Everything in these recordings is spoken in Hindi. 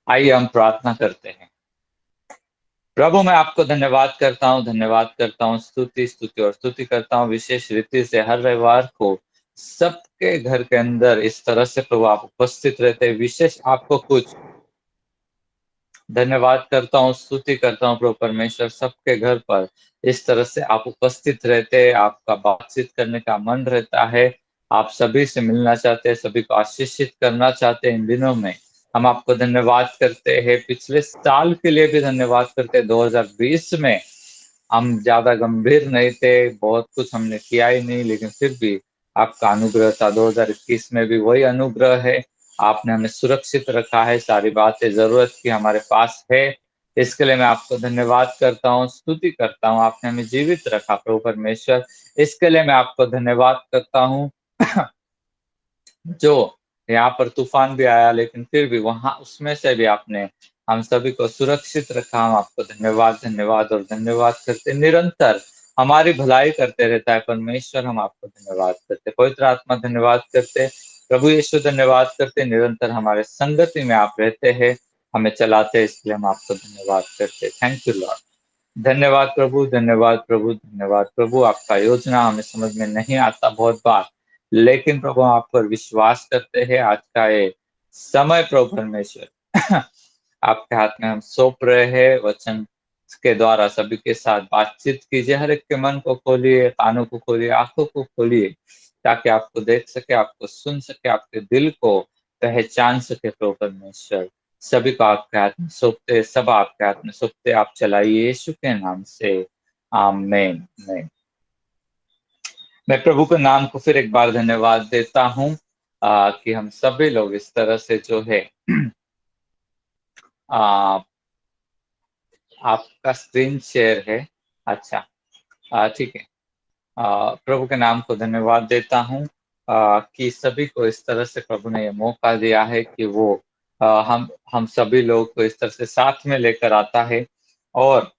आइए हम प्रार्थना करते हैं। प्रभु, मैं आपको धन्यवाद करता हूँ, स्तुति और स्तुति करता हूँ विशेष रीति से हर रविवार को सबके घर के अंदर इस तरह से प्रभु आप उपस्थित रहते हैं। विशेष आपको कुछ धन्यवाद करता हूँ, स्तुति करता हूँ प्रभु परमेश्वर, सबके घर पर इस तरह से आप उपस्थित रहते हैं, आपका बातचीत करने का मन रहता है, आप सभी से मिलना चाहते हैं, सभी को आशीषित करना चाहते हैं। इन दिनों में हम आपको धन्यवाद करते हैं, पिछले साल के लिए भी धन्यवाद करते हैं। 2020 में हम ज्यादा गंभीर नहीं थे, बहुत कुछ हमने किया ही नहीं, लेकिन फिर भी आपका अनुग्रह था। 2021 में भी वही अनुग्रह है, आपने हमें सुरक्षित रखा है, सारी बातें जरूरत की हमारे पास है। इसके लिए मैं आपको धन्यवाद करता हूँ, स्तुति करता हूँ, आपने हमें जीवित रखा प्रभु परमेश्वर। इसके लिए मैं आपको धन्यवाद करता हूँ। जो यहाँ पर तूफान भी आया, लेकिन फिर भी वहां उसमें से भी आपने हम सभी को सुरक्षित रखा। हम आपको धन्यवाद धन्यवाद और धन्यवाद करते, निरंतर हमारी भलाई करते रहता है परमेश्वर। हम आपको धन्यवाद करते, पवित्र आत्मा धन्यवाद करते, प्रभु यीशु धन्यवाद करते, निरंतर हमारे संगति में आप रहते हैं, हमें चलाते, इसलिए हम आपको धन्यवाद करते। Thank you Lord. धन्यवाद प्रभु, धन्यवाद प्रभु, धन्यवाद प्रभु। आपका योजना हमें समझ में नहीं आता बहुत बार, लेकिन प्रभु आप पर विश्वास करते हैं। आज का ये समय प्रभु परमेश्वर आपके हाथ में हम सौंप रहे हैं। वचन के द्वारा सभी के साथ बातचीत कीजिए, हर एक के मन को खोलिए, कानों को खोलिए, आंखों को खोलिए, ताकि आपको देख सके, आपको सुन सके, आपके दिल को पहचान सके प्रभु परमेश्वर। सभी को आपके हाथ में सौंपते, सब आपके हाथ में सौंपते, आप चलाइए यीशु के नाम से, आमीन। आमीन। मैं प्रभु के नाम को फिर एक बार धन्यवाद देता हूँ कि हम सभी लोग इस तरह से जो है आ, आपका स्क्रीन शेयर है। अच्छा, ठीक है। प्रभु के नाम को धन्यवाद देता हूँ कि सभी को इस तरह से प्रभु ने ये मौका दिया है कि वो हम सभी लोग को इस तरह से साथ में लेकर आता है, और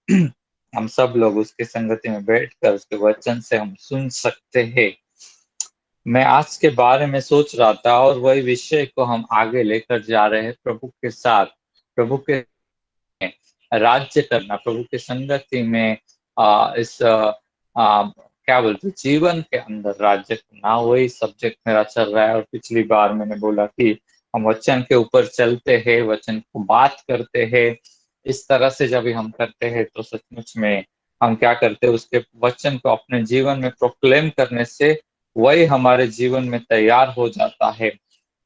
हम सब लोग उसकी संगति में बैठकर उसके वचन से हम सुन सकते हैं। मैं आज के बारे में सोच रहा था, और वही विषय को हम आगे लेकर जा रहे हैं, प्रभु के साथ, प्रभु के राज्य करना, प्रभु की संगति में इस क्या बोलते जीवन के अंदर राज्य करना, वही सब्जेक्ट मेरा चल रहा है। और पिछली बार मैंने बोला कि हम वचन के ऊपर चलते हैं, वचन को बात करते हैं। इस तरह से जब हम करते हैं तो सचमुच में हम क्या करते हैं, उसके वचन को अपने जीवन में प्रोक्लेम करने से वही हमारे जीवन में तैयार हो जाता है।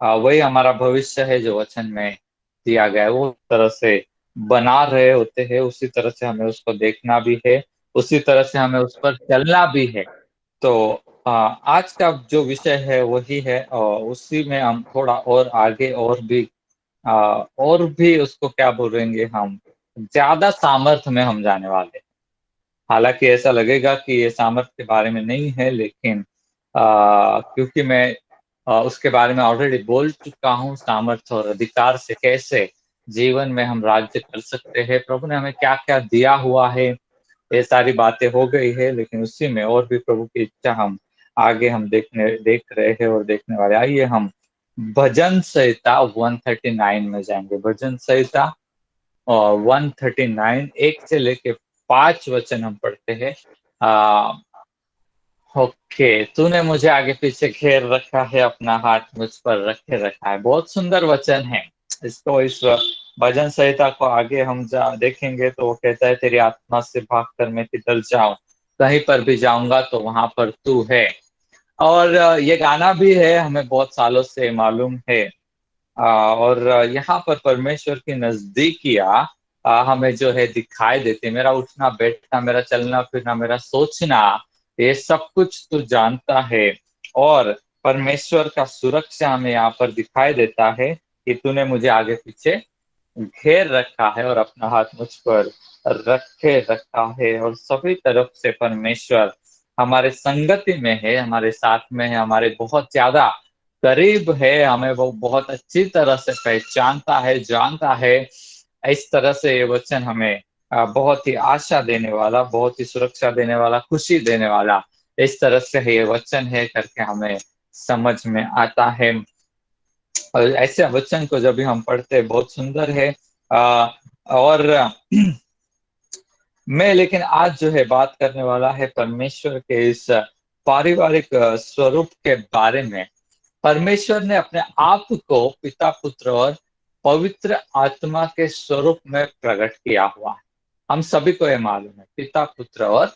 वही हमारा भविष्य है जो वचन में दिया गया है, वो तरह से बना रहे होते हैं। उसी तरह से हमें उसको देखना भी है, उसी तरह से हमें उस पर चलना भी है। तो आज का जो विषय है वही है, और उसी में हम थोड़ा और आगे और भी उसको क्या बोलेंगे, हम ज्यादा सामर्थ्य में हम जाने वाले हैं। हालांकि ऐसा लगेगा कि ये सामर्थ्य के बारे में नहीं है, लेकिन क्योंकि मैं उसके बारे में ऑलरेडी बोल चुका हूँ, सामर्थ्य और अधिकार से कैसे जीवन में हम राज्य कर सकते हैं, प्रभु ने हमें क्या क्या दिया हुआ है, ये सारी बातें हो गई है। लेकिन उसी में और भी प्रभु की इच्छा हम आगे हम देख रहे हैं और देखने वाले। आइए हम भजन संहिता 139 में जाएंगे। भजन संहिता और 139 एक से लेके 5 वचन हम पढ़ते हैं। ओके, तूने मुझे आगे पीछे घेर रखा है, अपना हाथ मुझ पर रखे रखा है। बहुत सुंदर वचन है। इसको इस भजन संहिता को आगे हम देखेंगे तो वो कहता है, तेरी आत्मा से भागकर मैं किधर जाऊं, कहीं पर भी जाऊंगा तो वहां पर तू है। और ये गाना भी है, हमें बहुत सालों से मालूम है। और यहाँ पर परमेश्वर की नजदीकियां हमें जो है दिखाई देती है। मेरा उठना बैठना, मेरा चलना फिरना, मेरा सोचना, ये सब कुछ तू जानता है। और परमेश्वर का सुरक्षा हमें यहाँ पर दिखाई देता है कि तूने मुझे आगे पीछे घेर रखा है और अपना हाथ मुझ पर रखे रखा है। और सभी तरफ से परमेश्वर हमारे संगति में है, हमारे साथ में है, हमारे बहुत ज्यादा करीब है, हमें वो बहुत अच्छी तरह से पहचानता है, जानता है। इस तरह से ये वचन हमें बहुत ही आशा देने वाला, बहुत ही सुरक्षा देने वाला, खुशी देने वाला, इस तरह से ये वचन है करके हमें समझ में आता है। और ऐसे वचन को जब भी हम पढ़ते हैं बहुत सुंदर है। और मैं लेकिन आज जो है बात करने वाला है परमेश्वर के इस पारिवारिक स्वरूप के बारे में। परमेश्वर ने अपने आप को पिता, पुत्र और पवित्र आत्मा के स्वरूप में प्रकट किया हुआ है। हम सभी को यह मालूम है, पिता, पुत्र और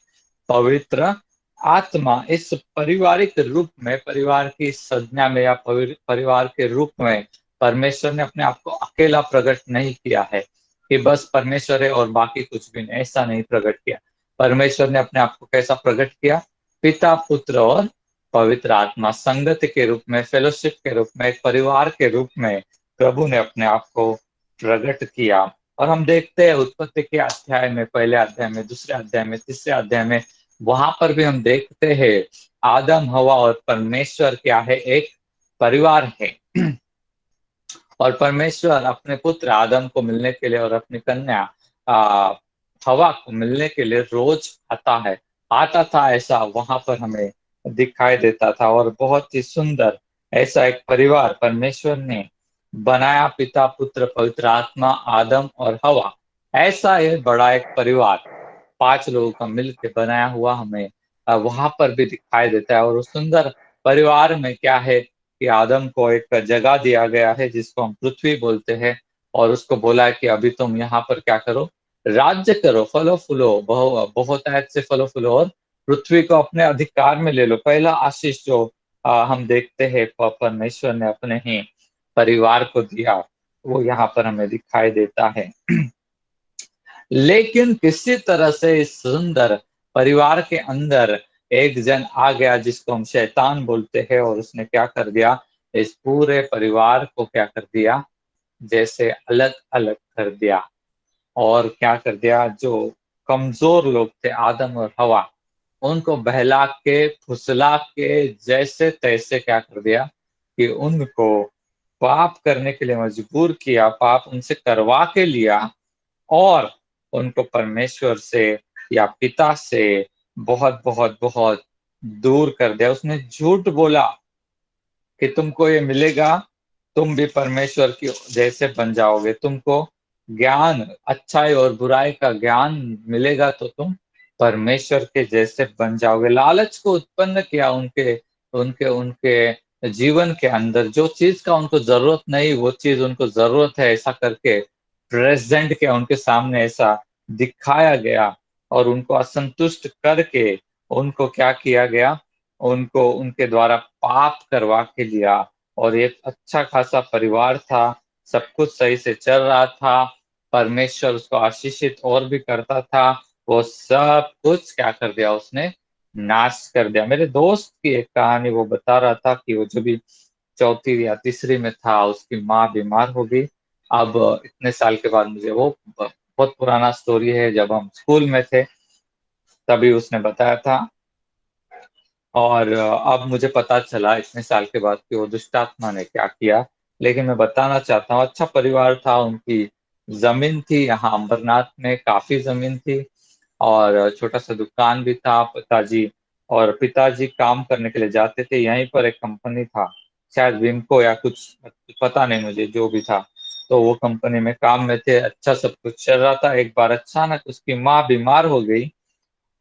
पवित्र आत्मा इस पारिवारिक रूप में, परिवार की संज्ञा में या परिवार के रूप में परमेश्वर ने अपने आप को अकेला प्रकट नहीं किया है कि बस परमेश्वर है और बाकी कुछ भी नहीं, ऐसा नहीं प्रकट किया। परमेश्वर ने अपने आप को कैसा प्रकट किया? पिता, पुत्र और पवित्र आत्मा, संगति के रूप में, फेलोशिप के रूप में, एक परिवार के रूप में प्रभु ने अपने आप को प्रकट किया। और हम देखते हैं उत्पत्ति के अध्याय में, पहले अध्याय में, दूसरे अध्याय में, तीसरे अध्याय में, वहां पर भी हम देखते हैं आदम, हवा और परमेश्वर क्या है? एक परिवार है। और परमेश्वर अपने पुत्र आदम को मिलने के लिए और अपनी कन्या हवा को मिलने के लिए रोज आता था, ऐसा वहां पर हमें दिखाई देता था। और बहुत ही सुंदर ऐसा एक परिवार परमेश्वर ने बनाया, पिता, पुत्र, पवित्र आत्मा, आदम और हवा। ऐसा ये बड़ा एक परिवार 5 लोगों का मिलकर बनाया हुआ हमें वहां पर भी दिखाई देता है। और उस सुंदर परिवार में क्या है कि आदम को एक जगह दिया गया है जिसको हम पृथ्वी बोलते हैं, और उसको बोला है कि अभी तुम यहाँ पर क्या करो? राज्य करो, फलो फूलो, बहुतायत से फलो फूलो और पृथ्वी को अपने अधिकार में ले लो। पहला आशीष जो हम देखते हैं परमेश्वर ने अपने ही परिवार को दिया, वो यहाँ पर हमें दिखाई देता है। लेकिन किसी तरह से इस सुंदर परिवार के अंदर एक जन आ गया जिसको हम शैतान बोलते हैं, और उसने क्या कर दिया? इस पूरे परिवार को क्या कर दिया? जैसे अलग अलग कर दिया। और क्या कर दिया? जो कमजोर लोग थे, आदम और हवा, उनको बहला के, फुसला के, जैसे तैसे क्या कर दिया कि उनको पाप करने के लिए मजबूर किया, पाप उनसे करवा के लिया, और उनको परमेश्वर से या पिता से बहुत बहुत बहुत दूर कर दिया। उसने झूठ बोला कि तुमको ये मिलेगा, तुम भी परमेश्वर की जैसे बन जाओगे, तुमको ज्ञान, अच्छाई और बुराई का ज्ञान मिलेगा तो तुम परमेश्वर के जैसे बन जाओगे। लालच को उत्पन्न किया उनके उनके उनके जीवन के अंदर। जो चीज का उनको जरूरत नहीं, वो चीज उनको जरूरत है, ऐसा करके प्रेजेंट किया उनके सामने, ऐसा दिखाया गया। और उनको असंतुष्ट करके उनको क्या किया गया? उनको उनके द्वारा पाप करवा के लिया। और एक अच्छा खासा परिवार था, सब कुछ सही से चल रहा था, परमेश्वर उसको आशीषित और भी करता था, वो सब कुछ क्या कर दिया? उसने नाश कर दिया। मेरे दोस्त की एक कहानी वो बता रहा था कि वो जब भी चौथी या तीसरी में था, उसकी माँ बीमार हो गई। अब इतने साल के बाद मुझे वो बहुत पुराना स्टोरी है, जब हम स्कूल में थे तभी उसने बताया था। और अब मुझे पता चला इतने साल के बाद कि वो दुष्टात्मा ने क्या किया। लेकिन मैं बताना चाहता हूँ, अच्छा परिवार था, उनकी जमीन थी यहाँ अंबरनाथ में, काफी जमीन थी, और छोटा सा दुकान भी था। पिताजी काम करने के लिए जाते थे, यहीं पर एक कंपनी था, शायद विमको या कुछ, पता नहीं मुझे, जो भी था। तो वो कंपनी में काम में थे, अच्छा सब कुछ चल रहा था। एक बार अचानक उसकी माँ बीमार हो गई,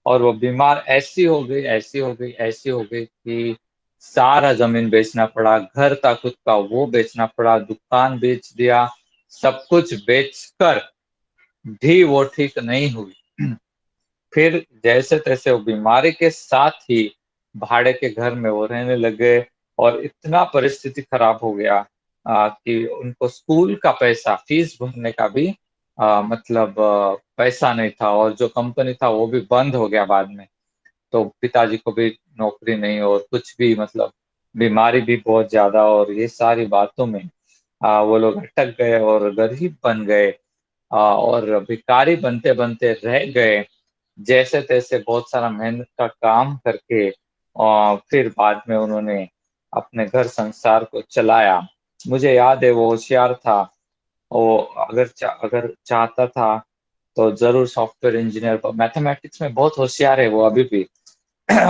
और वो बीमार ऐसी हो गई, ऐसी हो गई, ऐसी हो गई कि सारा जमीन बेचना पड़ा, घर था खुद का वो बेचना पड़ा, दुकान बेच दिया, सब कुछ बेचकर भी वो ठीक नहीं हुई। फिर जैसे तैसे वो बीमारी के साथ ही भाड़े के घर में वो रहने लगे। और इतना परिस्थिति खराब हो गया कि उनको स्कूल का पैसा, फीस भरने का भी मतलब पैसा नहीं था, और जो कंपनी था वो भी बंद हो गया बाद में। तो पिताजी को भी नौकरी नहीं, और कुछ भी, मतलब बीमारी भी बहुत ज्यादा, और ये सारी बातों में वो लोग अटक गए और गरीब बन गए, और भिखारी बनते बनते रह गए। जैसे तैसे बहुत सारा मेहनत का काम करके और फिर बाद में उन्होंने अपने घर संसार को चलाया। मुझे याद है वो होशियार था, वो अगर चाहता था तो जरूर सॉफ्टवेयर इंजीनियर, मैथमेटिक्स में बहुत होशियार है वो अभी भी।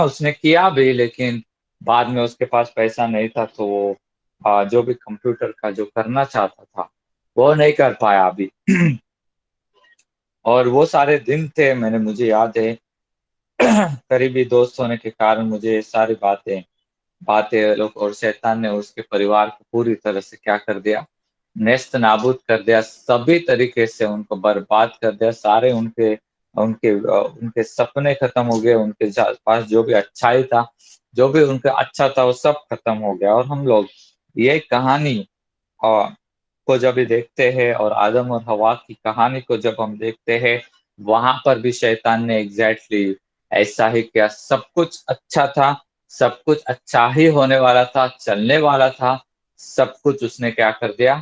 उसने किया भी, लेकिन बाद में उसके पास पैसा नहीं था, तो वो जो भी कंप्यूटर का जो करना चाहता था वो नहीं कर पाया अभी। और वो सारे दिन थे, मुझे याद है करीबी दोस्त होने के कारण मुझे ये सारी बातें बातें लोग, और शैतान ने उसके परिवार को पूरी तरह से क्या कर दिया, नेस्त नाबूद कर दिया, सभी तरीके से उनको बर्बाद कर दिया। सारे उनके उनके उनके सपने खत्म हो गए, उनके पास जो भी अच्छाई था, जो भी उनका अच्छा था, वो सब खत्म हो गया। और हम लोग ये कहानी और को जब भी देखते हैं, और आदम और हवा की कहानी को जब हम देखते हैं, वहां पर भी शैतान ने एग्जैक्टली ऐसा ही किया। सब कुछ अच्छा था, सब कुछ अच्छा ही होने वाला था, चलने वाला था, सब कुछ उसने क्या कर दिया,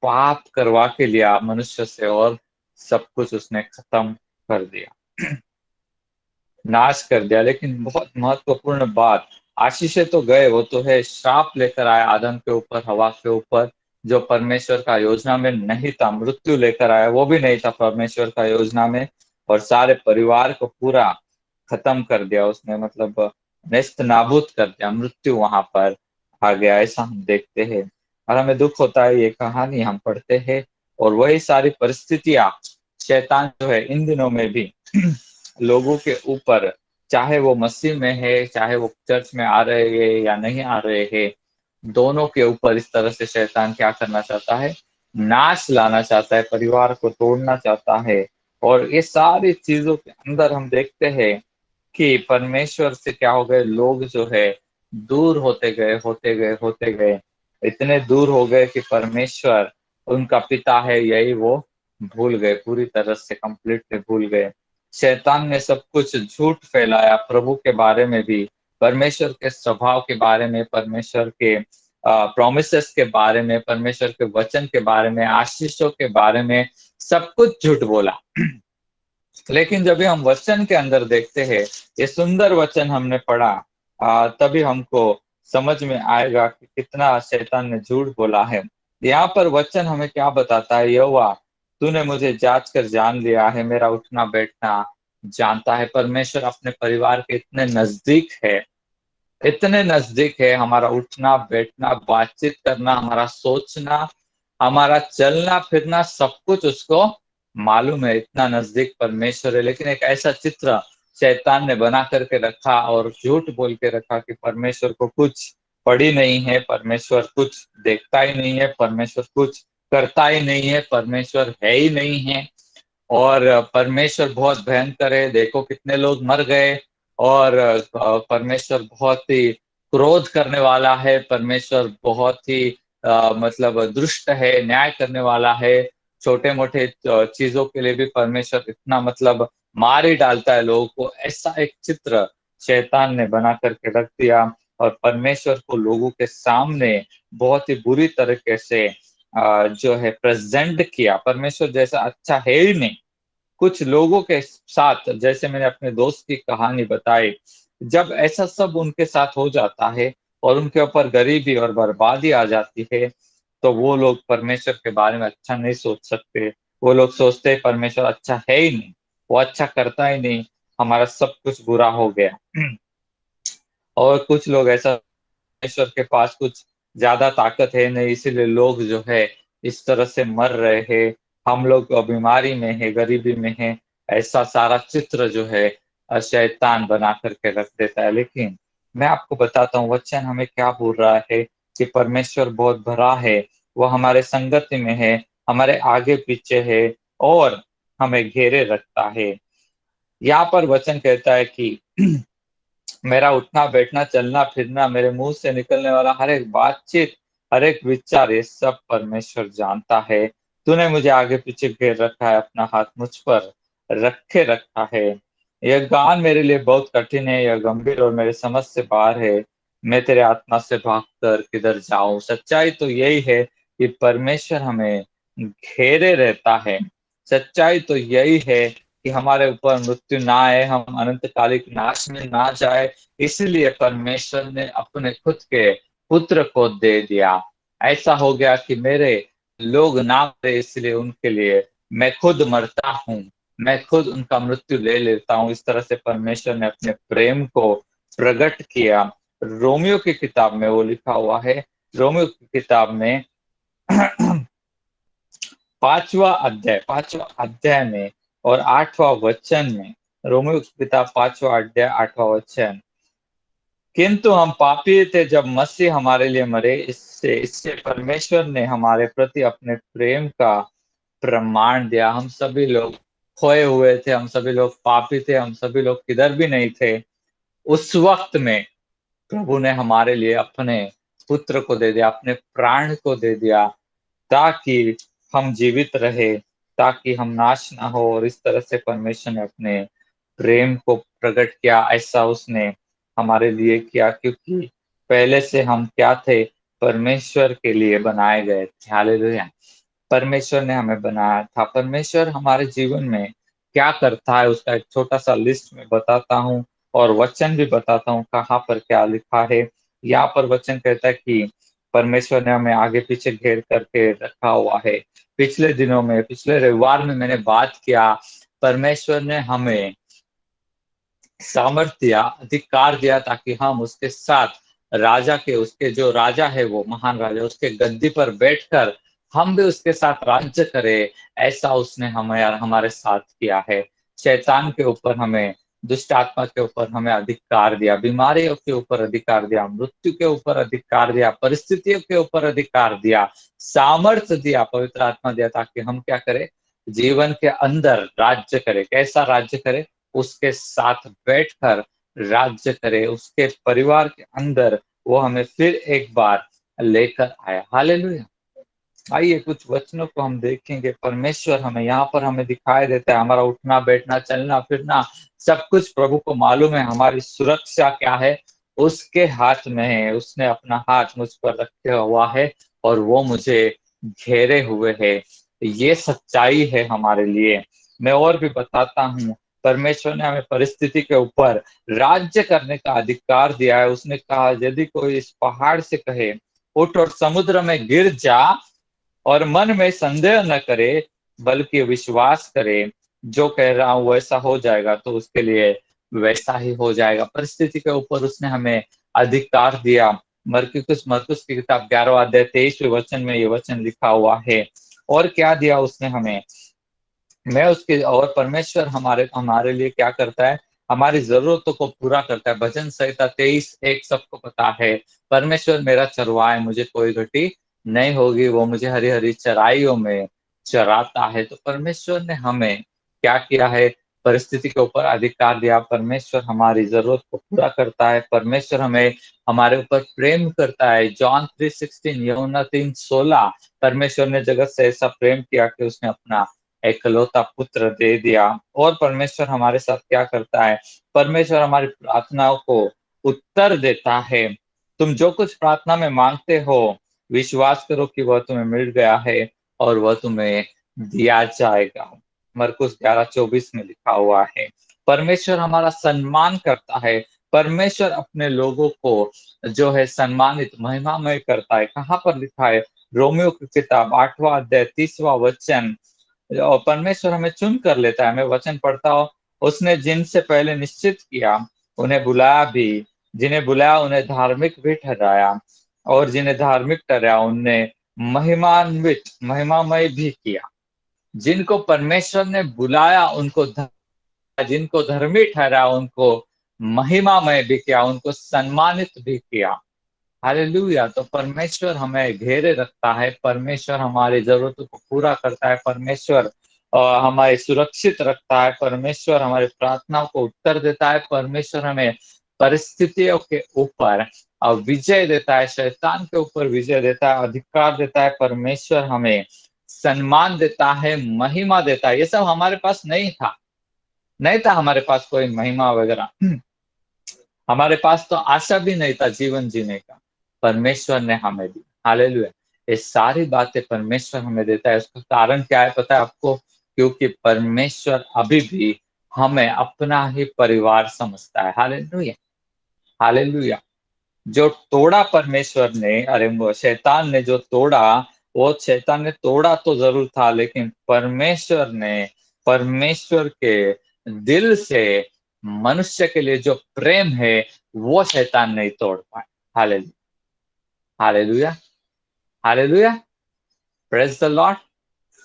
पाप करवा के लिया मनुष्य से, और सब कुछ उसने खत्म कर दिया, नाश कर दिया। लेकिन बहुत महत्वपूर्ण बात, आशीषें तो गए, वो तो है, श्राप लेकर आया आदम के ऊपर, हवा के ऊपर, जो परमेश्वर का योजना में नहीं था। मृत्यु लेकर आया, वो भी नहीं था परमेश्वर का योजना में, और सारे परिवार को पूरा खत्म कर दिया उसने, मतलब नेस्त नाबूद कर दिया। मृत्यु वहां पर आ गया, ऐसा हम देखते हैं। और हमें दुख होता है, ये कहानी हम पढ़ते हैं, और वही सारी परिस्थितियां शैतान जो है इन दिनों में भी लोगों के ऊपर, चाहे वो मसीह में है, चाहे वो चर्च में आ रहे हैं या नहीं आ रहे हैं, दोनों के ऊपर इस तरह से शैतान क्या करना चाहता है, नाश लाना चाहता है, परिवार को तोड़ना चाहता है। और ये सारी चीजों के अंदर हम देखते हैं कि परमेश्वर से क्या हो गए, लोग जो है दूर होते गए, होते गए, होते गए, इतने दूर हो गए कि परमेश्वर उनका पिता है यही वो भूल गए, पूरी तरह से कंप्लीटली भूल गए। शैतान ने सब कुछ झूठ फैलाया प्रभु के बारे में भी, परमेश्वर के स्वभाव के बारे में, परमेश्वर के प्रोमिसेस के बारे में, परमेश्वर के वचन के बारे में, आशीषों के बारे में, सब कुछ झूठ बोला। लेकिन जब भी हम वचन के अंदर देखते हैं, ये सुंदर वचन हमने पढ़ा, तभी हमको समझ में आएगा कि कितना शैतान ने झूठ बोला है। यहाँ पर वचन हमें क्या बताता है, यहोवा तूने मुझे जांच कर जान लिया है, मेरा उठना बैठना जानता है। परमेश्वर अपने परिवार के इतने नजदीक है, इतने नजदीक है, हमारा उठना बैठना, बातचीत करना, हमारा सोचना, हमारा चलना फिरना, सब कुछ उसको मालूम है, इतना नजदीक परमेश्वर है। लेकिन एक ऐसा चित्र शैतान ने बना करके रखा और झूठ बोल के रखा कि परमेश्वर को कुछ पड़ी नहीं है, परमेश्वर कुछ देखता ही नहीं है, परमेश्वर कुछ करता ही नहीं है, परमेश्वर है ही नहीं है। और परमेश्वर बहुत भयंकर है, देखो कितने लोग मर गए। और परमेश्वर बहुत ही क्रोध करने वाला है, परमेश्वर बहुत ही मतलब दुष्ट है, न्याय करने वाला है। छोटे मोटे चीजों के लिए भी परमेश्वर इतना मतलब मार ही डालता है लोगों को, ऐसा एक चित्र शैतान ने बना करके रख दिया। और परमेश्वर को लोगों के सामने बहुत ही बुरी तरीके से जो है प्रेजेंट किया। परमेश्वर जैसा अच्छा है ही नहीं। कुछ लोगों के साथ, जैसे मैंने अपने दोस्त की कहानी बताई, जब ऐसा सब उनके साथ हो जाता है और उनके ऊपर गरीबी और बर्बादी आ जाती है, तो वो लोग परमेश्वर के बारे में अच्छा नहीं सोच सकते। वो लोग सोचते हैं परमेश्वर अच्छा है ही नहीं, वो अच्छा करता ही नहीं, हमारा सब कुछ बुरा हो गया। और कुछ लोग ऐसा, परमेश्वर के पास कुछ ज्यादा ताकत है नहीं, इसीलिए लोग जो है इस तरह से मर रहे हैं, हम लोग बीमारी में है, गरीबी में है, ऐसा सारा चित्र जो है शैतान बना करके रख देता है। लेकिन मैं आपको बताता हूँ वचन हमें क्या बोल रहा है कि परमेश्वर बहुत भरा है, वो हमारे संगति में है, हमारे आगे पीछे है, और हमें घेरे रखता है। यहाँ पर वचन कहता है कि मेरा उठना बैठना चलना फिरना, मेरे मुंह से निकलने वाला हर एक बातचीत, हर एक विचार, ये सब परमेश्वर जानता है। तूने मुझे आगे पीछे घेर रखा है, अपना हाथ मुझ पर रखे रखा है। यह गान मेरे लिए बहुत कठिन है, यह गंभीर और मेरे समझ से बाहर है। मैं तेरे आत्मा से भागकर किधर जाऊं। सच्चाई तो यही है कि परमेश्वर हमें घेरे रहता है। सच्चाई तो यही है कि हमारे ऊपर मृत्यु ना आए, हम अनंतकालिक नाश में ना जाए। इसलिए परमेश्वर ने अपने खुद के पुत्र को दे दिया। ऐसा हो गया कि मेरे लोग ना मरे, इसलिए उनके लिए मैं खुद मरता हूँ, मैं खुद उनका मृत्यु ले लेता हूँ। इस तरह से परमेश्वर ने अपने प्रेम को प्रकट किया। रोमियो की किताब में वो लिखा हुआ है, रोमियो की किताब में पांचवा अध्याय में और 8वां वचन में, रोमियो की किताब 5वां अध्याय 8वां वचन, किंतु हम पापी थे जब मसीह हमारे लिए मरे, इससे इससे परमेश्वर ने हमारे प्रति अपने प्रेम का प्रमाण दिया। हम सभी लोग खोए हुए थे, हम सभी लोग पापी थे, हम सभी लोग किधर भी नहीं थे। उस वक्त में प्रभु ने हमारे लिए अपने पुत्र को दे दिया, अपने प्राण को दे दिया, ताकि हम जीवित रहे, ताकि हम नाश ना हो। और इस तरह से परमेश्वर ने अपने प्रेम को प्रकट किया। ऐसा उसने हमारे लिए किया क्योंकि पहले से हम क्या थे, परमेश्वर के लिए बनाए गए थे। हालेलुया। परमेश्वर ने हमें बनाया था। परमेश्वर हमारे जीवन में क्या करता है उसका एक छोटा सा लिस्ट में बताता हूँ, और वचन भी बताता हूँ कहाँ पर क्या लिखा है। यहाँ पर वचन कहता है कि परमेश्वर ने हमें आगे पीछे घेर करके रखा हुआ है। पिछले दिनों में, पिछले रविवार में मैंने बात किया, परमेश्वर ने हमें सामर्थ्य दिया, अधिकार दिया, ताकि हम उसके साथ राजा के, उसके जो राजा है वो महान राजा, उसके गद्दी पर बैठकर हम भी उसके साथ राज्य करें। ऐसा उसने हमें हमारे साथ किया है। शैतान के ऊपर हमें, दुष्ट आत्मा के ऊपर हमें अधिकार दिया, बीमारियों के ऊपर अधिकार दिया, मृत्यु के ऊपर अधिकार दिया, परिस्थितियों के ऊपर अधिकार दिया, सामर्थ्य दिया, पवित्र आत्मा दिया, ताकि हम क्या करें, जीवन के अंदर राज्य करें। कैसा राज्य करें? उसके साथ बैठकर राज्य करे, उसके परिवार के अंदर वो हमें फिर एक बार लेकर आया। हालेलुया। आइए कुछ वचनों को हम देखेंगे। परमेश्वर हमें यहाँ पर हमें दिखाई देता है, हमारा उठना बैठना चलना फिरना सब कुछ प्रभु को मालूम है। हमारी सुरक्षा क्या है, उसके हाथ में है। उसने अपना हाथ मुझ पर रखे हुआ है और वो मुझे घेरे हुए है। ये सच्चाई है हमारे लिए। मैं और भी बताता हूँ, परमेश्वर ने हमें परिस्थिति के ऊपर राज्य करने का अधिकार दिया है। उसने कहा, यदि कोई इस पहाड़ से कहे उठ और समुद्र में गिर जा, और मन में संदेह न करे, बल्कि विश्वास करे जो कह रहा हूं वैसा हो जाएगा, तो उसके लिए वैसा ही हो जाएगा। परिस्थिति के ऊपर उसने हमें अधिकार दिया। मरकुस की किताब 11वां अध्याय 23वें वचन में ये वचन लिखा हुआ है। और क्या दिया उसने हमें, मैं उसके, और परमेश्वर हमारे हमारे लिए क्या करता है, हमारी जरूरतों को पूरा करता है। भजन संहिता 23:1 सबको पता है, परमेश्वर मेरा चरवाहा है, मुझे कोई घटी नहीं होगी, वो मुझे हरी हरी चराइयों में चराता है। तो परमेश्वर ने हमें क्या किया है, परिस्थिति के ऊपर अधिकार दिया। परमेश्वर हमारी जरूरत को पूरा करता है। परमेश्वर हमें, हमारे ऊपर प्रेम करता है। जॉन 3:16, यूहन्ना 3:16, परमेश्वर ने जगत से ऐसा प्रेम किया कि उसने अपना एकलौता पुत्र दे दिया। और परमेश्वर हमारे साथ क्या करता है, परमेश्वर हमारी प्रार्थनाओं को उत्तर देता है। तुम जो कुछ प्रार्थना में मांगते हो, विश्वास करो कि वह तुम्हें मिल गया है और वह तुम्हें दिया जाएगा। मरकुस 11:24 में लिखा हुआ है। परमेश्वर हमारा सम्मान करता है। परमेश्वर अपने लोगों को जो है सम्मानित, महिमामय करता है। कहाँ पर लिखा है? रोमियो की किताब 8वां अध्याय 30वां वचन। और परमेश्वर हमें चुन कर लेता है। मैं वचन पढ़ता हूँ, उसने जिनसे पहले निश्चित किया उन्हें बुलाया भी, जिन्हें बुलाया उन्हें धार्मिक भी ठहराया, और जिन्हें धार्मिक ठहराया उन्हें महिमान्वित, महिमामय भी किया। जिनको परमेश्वर ने बुलाया उनको, जिनको धर्मी ठहराया उनको महिमामय भी किया, उनको सम्मानित भी किया। हालेलुया। तो परमेश्वर हमें घेरे रखता है, परमेश्वर हमारी जरूरतों को पूरा करता है, परमेश्वर हमारे सुरक्षित रखता है, परमेश्वर हमारी प्रार्थनाओं को उत्तर देता है, परमेश्वर हमें परिस्थितियों के ऊपर विजय देता है, शैतान के ऊपर विजय देता है, अधिकार देता है। परमेश्वर हमें सम्मान देता है, महिमा देता है। ये सब हमारे पास नहीं था, नहीं था हमारे पास कोई महिमा वगैरह। हमारे पास तो आशा भी नहीं था जीवन जीने का, परमेश्वर ने हमें दी। हालेलुया। ये सारी बातें परमेश्वर हमें देता है। उसका कारण क्या है पता है आपको? क्योंकि परमेश्वर अभी भी हमें अपना ही परिवार समझता है। हालेलुया। हालेलुया। जो तोड़ा परमेश्वर ने, अरे वो शैतान ने जो तोड़ा, वो शैतान ने तोड़ा तो जरूर था, लेकिन परमेश्वर ने, परमेश्वर के दिल से मनुष्य के लिए जो प्रेम है वो शैतान नहीं तोड़ पाए। Hallelujah. Hallelujah. Hallelujah. Praise the Lord.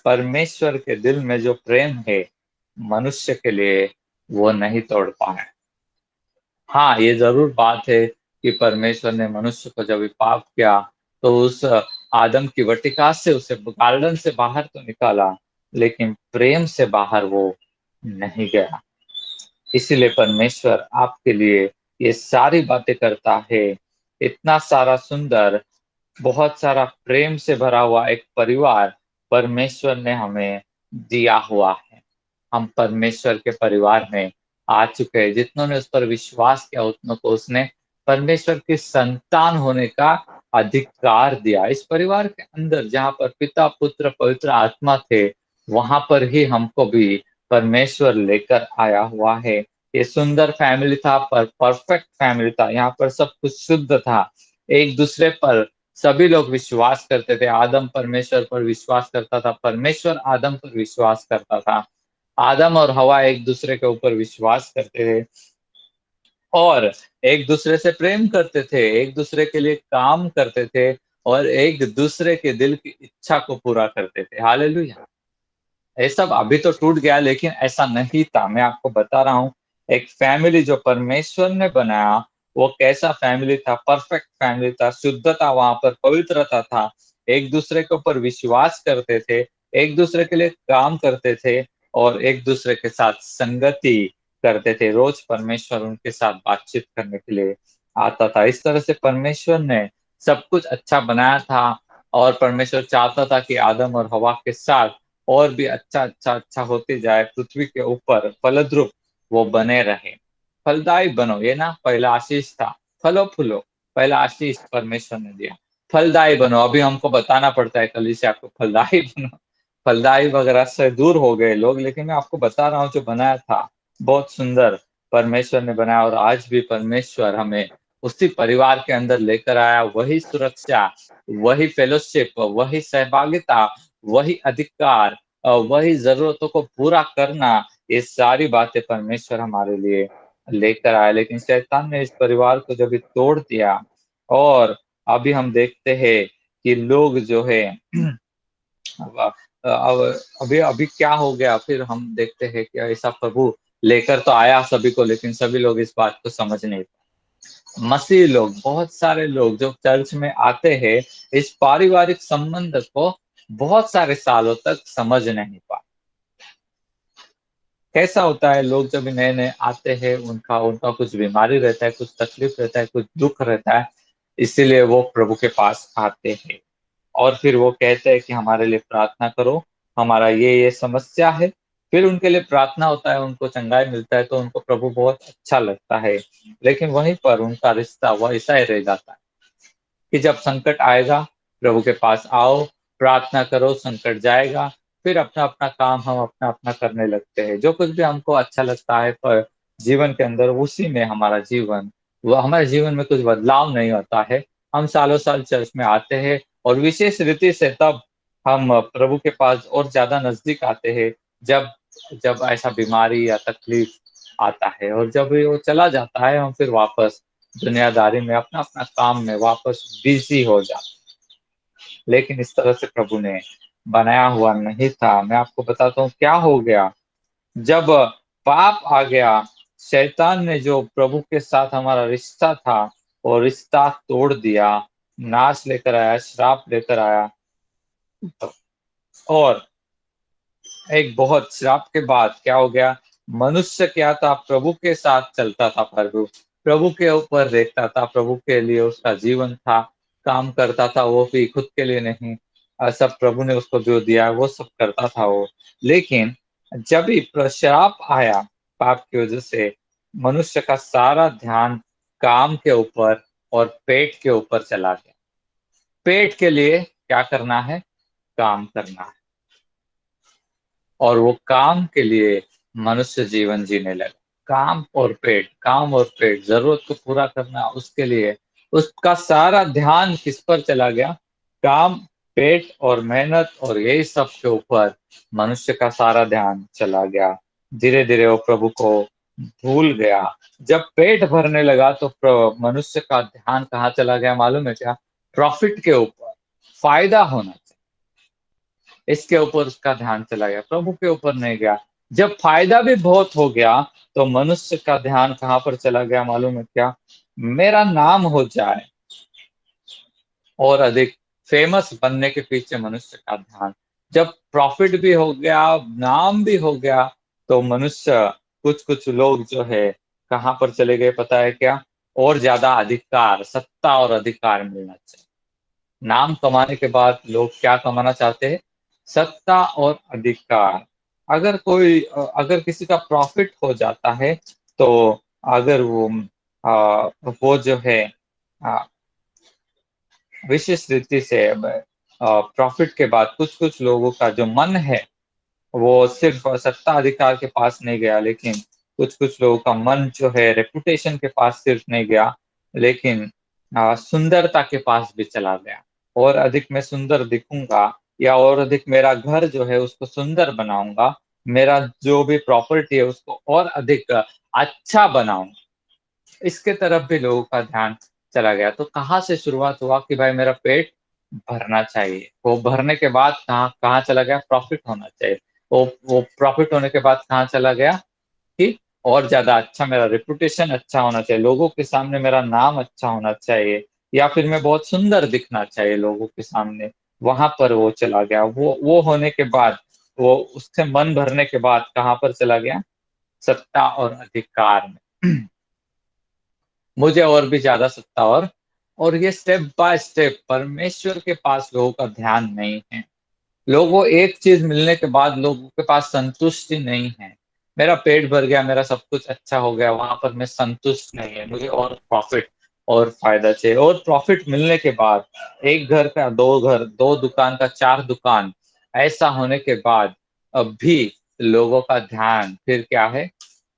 परमेश्वर के दिल में जो प्रेम है मनुष्य के लिए, वो नहीं तोड़ पाए। हाँ, ये ज़रूर बात है कि परमेश्वर ने मनुष्य को जब ये पाप किया, तो उस आदम की वाटिका से उसे गार्डन से बाहर तो निकाला, लेकिन प्रेम से बाहर वो नहीं गया। इसीलिए परमेश्वर आपके लिए ये सारी बातें करता है। इतना सारा सुंदर, बहुत सारा प्रेम से भरा हुआ एक परिवार परमेश्वर ने हमें दिया हुआ है। हम परमेश्वर के परिवार में आ चुके हैं। जितनों ने उस पर विश्वास किया, उतनों को उसने परमेश्वर की संतान होने का अधिकार दिया। इस परिवार के अंदर जहाँ पर पिता, पुत्र, पवित्र आत्मा थे, वहां पर ही हमको भी परमेश्वर लेकर आया हुआ है। ये सुंदर फैमिली था, पर परफेक्ट फैमिली था। यहाँ पर सब कुछ शुद्ध था। एक दूसरे पर सभी लोग विश्वास करते थे। आदम परमेश्वर पर विश्वास करता था, परमेश्वर आदम पर विश्वास करता था। आदम और हवा एक दूसरे के ऊपर विश्वास करते थे और एक दूसरे से प्रेम करते थे, एक दूसरे के लिए काम करते थे और एक दूसरे के दिल की इच्छा को पूरा करते थे। हालेलुया! ये सब अभी तो टूट गया, लेकिन ऐसा नहीं था। मैं आपको बता रहा हूँ, एक फैमिली जो परमेश्वर ने बनाया, वो कैसा फैमिली था, परफेक्ट फैमिली था, शुद्धता वहाँ पर, पवित्रता था, एक-दूसरे के ऊपर विश्वास करते थे, एक-दूसरे के लिए काम करते थे और एक-दूसरे के साथ संगति करते थे। रोज़ परमेश्वर उनके साथ बातचीत करने के लिए आता था। इस तरह से परमेश्वर ने सब कुछ अच्छा बनाया था और परमेश्वर चाहता था कि आदम और हवा के साथ और भी अच्छा होते जाए, पृथ्वी के ऊपर फलद्रुप वो बने रहे। फलदायी बनो, ये ना पहला आशीष था। फलो-फूलो, पहला आशीष परमेश्वर ने दिया। फलदायी बनो, अभी हमको बताना पड़ता है कलीसिया को फलदायी बनो। फलदायी वगैरह से दूर हो गए लोग, लेकिन मैं आपको बता रहा हूँ जो बनाया था, बहुत सुंदर परमेश्वर ने बनाया और आज भी परमेश्वर हमें उसी परिवार के अंदर लेकर आया। वही सुरक्षा, वही फेलोशिप, वही सहभागिता, वही अधिकार, वही ज़रूरतों को पूरा करना, ये सारी बातें परमेश्वर हमारे लिए लेकर आया। लेकिन शैतान ने इस परिवार को जब ये तोड़ दिया और अभी हम देखते हैं कि लोग जो है अब अब अभी अभी क्या हो गया, फिर हम देखते हैं कि ऐसा प्रभु लेकर तो आया सभी को, लेकिन सभी लोग इस बात को समझ नहीं पाए। मसीह लोग, बहुत सारे लोग जो चर्च में आते हैं, इस पारिवारिक संबंध को बहुत सारे सालों तक समझ नहीं पाए। कैसा होता है, लोग जब नए-नए आते हैं, उनका उनका कुछ बीमारी रहता है, कुछ तकलीफ रहता है, कुछ दुःख रहता है, इसीलिए वो प्रभु के पास आते हैं और फिर वो कहते हैं कि हमारे लिए प्रार्थना करो, हमारा ये समस्या है। फिर उनके लिए प्रार्थना होता है, उनको चंगाई मिलता है, तो उनको प्रभु बहुत अच्छा लगता है। लेकिन वहीं पर उनका रिश्ता वैसा ही रह जाता है कि जब संकट आएगा, प्रभु के पास आओ, प्रार्थना करो, संकट जाएगा, फिर अपना-अपना काम हम अपना-अपना करने लगते हैं। जो कुछ भी हमको अच्छा लगता है पर जीवन के अंदर, उसी में हमारा जीवन, वो हमारे जीवन में कुछ बदलाव नहीं होता है। हम सालों-साल चर्च में आते हैं और विशेष रीति से तब हम प्रभु के पास और ज़्यादा नज़दीक आते हैं, जब जब ऐसा बीमारी या तकलीफ आता है और जब वो चला जाता है, हम फिर वापस दुनियादारी में, अपना-अपना काम में वापस बिज़ी हो जाते। लेकिन इस तरह से प्रभु ने बनाया हुआ नहीं था। मैं आपको बताता हूँ क्या हो गया, जब पाप आ गया, शैतान ने जो प्रभु के साथ हमारा रिश्ता था, वो रिश्ता तोड़ दिया, नाश लेकर आया, श्राप लेकर आया और एक बहुत श्राप के बाद क्या हो गया, मनुष्य क्या था, प्रभु के साथ चलता था, प्रभु प्रभु के ऊपर देखता था, प्रभु के लिए उसका जीवन था, काम करता था, वो भी खुद के लिए नहीं। सब प्रभु ने उसको जो दिया वो सब करता था वो। लेकिन जब भी श्राप आया पाप की वजह से, मनुष्य का सारा ध्यान काम के ऊपर और पेट के ऊपर चला गया। पेट के लिए क्या करना है, काम करना है। और वो काम के लिए मनुष्य जीवन जीने लगा। काम और पेट, ज़रूरत को पूरा करना, उसके लिए उसका सारा ध्यान किस पर चला गया? काम, पेट और मेहनत और यही सब के ऊपर मनुष्य का सारा ध्यान चला गया। धीरे-धीरे वो प्रभु को भूल गया। जब पेट भरने लगा तो मनुष्य का ध्यान कहाँ चला गया मालूम है क्या? प्रॉफ़िट के ऊपर, फ़ायदा होना चाहिए। इसके ऊपर उसका ध्यान चला गया, प्रभु के ऊपर नहीं गया। जब फायदा भी बहुत हो गया तो मनुष्य का ध्यान कहाँ पर चला गया मालूम है क्या? मेरा नाम हो जाए, और अधिक फेमस बनने के पीछे मनुष्य का ध्यान। जब प्रॉफिट भी हो गया, नाम भी हो गया, तो मनुष्य, कुछ कुछ लोग जो है कहाँ पर चले गए पता है क्या? और ज्यादा अधिकार, सत्ता और अधिकार मिलना चाहिए। नाम कमाने के बाद लोग क्या कमाना चाहते हैं? सत्ता और अधिकार। अगर किसी का प्रॉफिट हो जाता है, तो अगर वो जो है विशेष रीति से प्रॉफिट के बाद कुछ कुछ लोगों का जो मन है वो सिर्फ सत्ता अधिकार के पास नहीं गया, लेकिन कुछ कुछ लोगों का मन जो है रेपुटेशन के पास सिर्फ नहीं गया, लेकिन सुंदरता के पास भी चला गया। और अधिक मैं सुंदर दिखूंगा, या और अधिक मेरा घर जो है उसको सुंदर बनाऊंगा, मेरा जो भी प्रॉपर्टी है उसको और अधिक अच्छा बनाऊंगा, इसके तरफ भी लोगों का ध्यान चला गया। तो कहाँ से शुरुआत हुआ कि भाई मेरा पेट भरना चाहिए, वो भरने के बाद कहाँ कहाँ चला गया? प्रॉफिट होना चाहिए। वो प्रॉफिट होने के बाद कहाँ चला गया? कि और ज्यादा अच्छा, मेरा रेपुटेशन अच्छा होना चाहिए, लोगों के सामने मेरा नाम अच्छा होना चाहिए, या फिर मैं बहुत सुंदर दिखना चाहिए लोगों के सामने। वहां पर वो चला गया। वो होने के बाद, वो उससे मन भरने के बाद कहाँ पर चला गया? सत्ता और अधिकार में। मुझे और भी ज्यादा सत्ता, और ये स्टेप बाय स्टेप परमेश्वर के पास लोगों का ध्यान नहीं है। लोगों, एक चीज मिलने के बाद लोगों के पास संतुष्टि नहीं है। मेरा पेट भर गया, मेरा सब कुछ अच्छा हो गया, वहां पर मैं संतुष्ट नहीं है, मुझे और प्रॉफिट और फायदा चाहिए। और प्रॉफिट मिलने के बाद एक घर का दो घर, दो दुकान का चार दुकान, ऐसा होने के बाद अब भी लोगों का ध्यान फिर क्या है?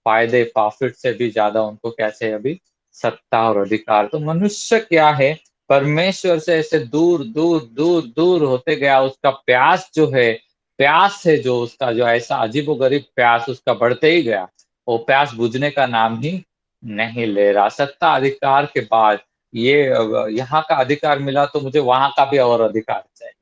फायदे प्रॉफिट से भी ज्यादा उनको क्या चाहिए अभी? सत्ता और अधिकार। तो मनुष्य क्या है? परमेश्वर से ऐसे दूर दूर दूर दूर होते गया। उसका प्यास जो है, प्यास है जो उसका, जो ऐसा अजीबोगरीब प्यास उसका बढ़ते ही गया। वो प्यास बुझने का नाम ही नहीं ले रहा। सत्ता अधिकार के बाद ये यहाँ का अधिकार मिला तो मुझे वहां का भी और अधिकार चाहिए।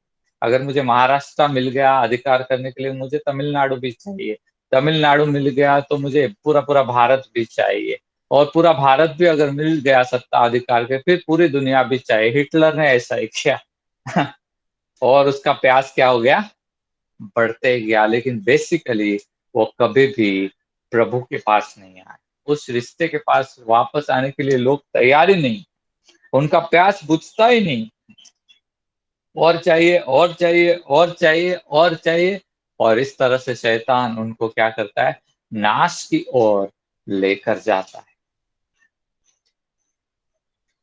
अगर मुझे महाराष्ट्र मिल गया अधिकार करने के लिए, मुझे तमिलनाडु भी चाहिए। तमिलनाडु मिल गया तो मुझे पूरा पूरा भारत भी चाहिए। और पूरा भारत भी अगर मिल गया सत्ता अधिकार के, फिर पूरी दुनिया भी चाहिए। हिटलर ने ऐसा ही किया। और उसका प्यास क्या हो गया? बढ़ते गया। लेकिन बेसिकली वो कभी भी प्रभु के पास नहीं आए। उस रिश्ते के पास वापस आने के लिए लोग तैयार ही नहीं। उनका प्यास बुझता ही नहीं। और चाहिए और चाहिए और चाहिए और चाहिए। और इस तरह से शैतान उनको क्या करता है? नाश की ओर लेकर जाता है।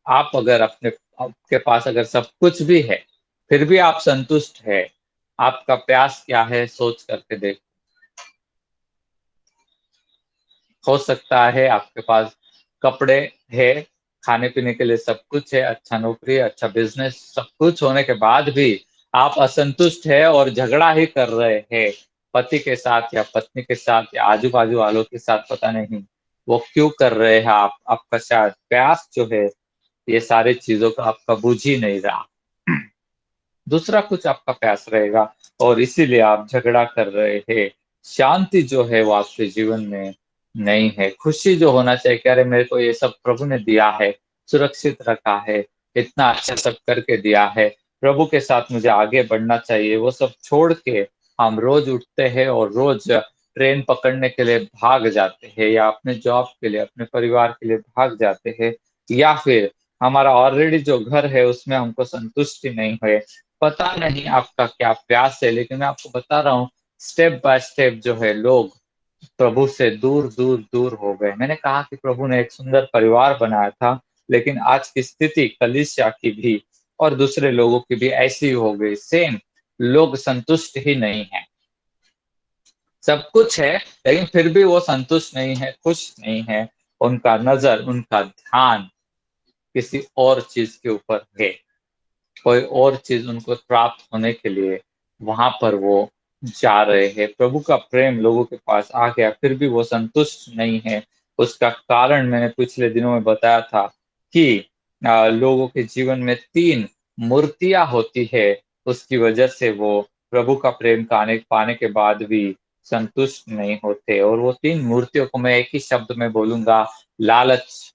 आप अगर आपके पास अगर सब कुछ भी है, फिर भी आप संतुष्ट है, आपका प्यास क्या है? सोच करके देख। हो सकता है आपके पास कपड़े है, खाने पीने के लिए सब कुछ है, अच्छा नौकरी, अच्छा बिजनेस, सब कुछ होने के बाद भी आप असंतुष्ट है और झगड़ा ही कर रहे हैं पति के साथ या पत्नी के साथ या आजू बाजू वालों के साथ। पता नहीं वो क्यों कर रहे हैं। आपका शायद प्यास जो है ये सारी चीजों का आपका बुझ ही नहीं रहा। दूसरा कुछ आपका प्यास रहेगा, और इसीलिए आप झगड़ा कर रहे हैं। शांति जो है वो आपके जीवन में नहीं है। खुशी जो होना चाहिए कि अरे मेरे को ये सब प्रभु ने दिया है, सुरक्षित रखा है, इतना अच्छा सब करके दिया है, प्रभु के साथ मुझे आगे बढ़ना चाहिए, वो सब छोड़ के हम रोज उठते हैं और रोज ट्रेन पकड़ने के लिए भाग जाते हैं, या अपने जॉब के लिए, अपने परिवार के लिए भाग जाते हैं, या फिर हमारा ऑलरेडी जो घर है उसमें हमको संतुष्टि नहीं है। पता नहीं आपका क्या प्यास है, लेकिन मैं आपको बता रहा हूँ स्टेप बाय स्टेप जो है लोग प्रभु से दूर दूर दूर हो गए। मैंने कहा कि प्रभु ने एक सुंदर परिवार बनाया था, लेकिन आज की स्थिति कलीसिया की भी और दूसरे लोगों की भी ऐसी हो गई सेम। लोग संतुष्ट ही नहीं है। सब कुछ है लेकिन फिर भी वो संतुष्ट नहीं है, खुश नहीं है। उनका नजर, उनका ध्यान किसी और चीज के ऊपर है। कोई और चीज उनको प्राप्त होने के लिए वहां पर वो जा रहे हैं। प्रभु का प्रेम लोगों के पास आ गया, फिर भी वो संतुष्ट नहीं है। उसका कारण मैंने पिछले दिनों में बताया था कि लोगों के जीवन में तीन मूर्तियां होती है। उसकी वजह से वो प्रभु का प्रेम पाने के बाद भी संतुष्ट नहीं होते। और वो तीन मूर्तियों को मैं एक ही शब्द में बोलूंगा, लालच।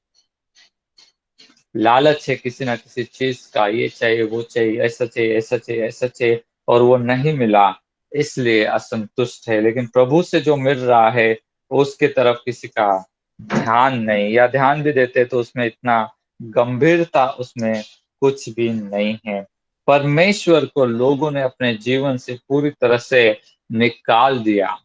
लालच है किसी ना किसी चीज का, ये चाहिए वो चाहिए, ऐसा चाहिए ऐसा चाहिए ऐसा चाहिए, और वो नहीं मिला इसलिए असंतुष्ट है। लेकिन प्रभु से जो मिल रहा है उसके तरफ किसी का ध्यान नहीं, या ध्यान भी देते तो उसमें इतना गंभीरता उसमें कुछ भी नहीं है। परमेश्वर को लोगों ने अपने जीवन से पूरी तरह से निकाल दिया।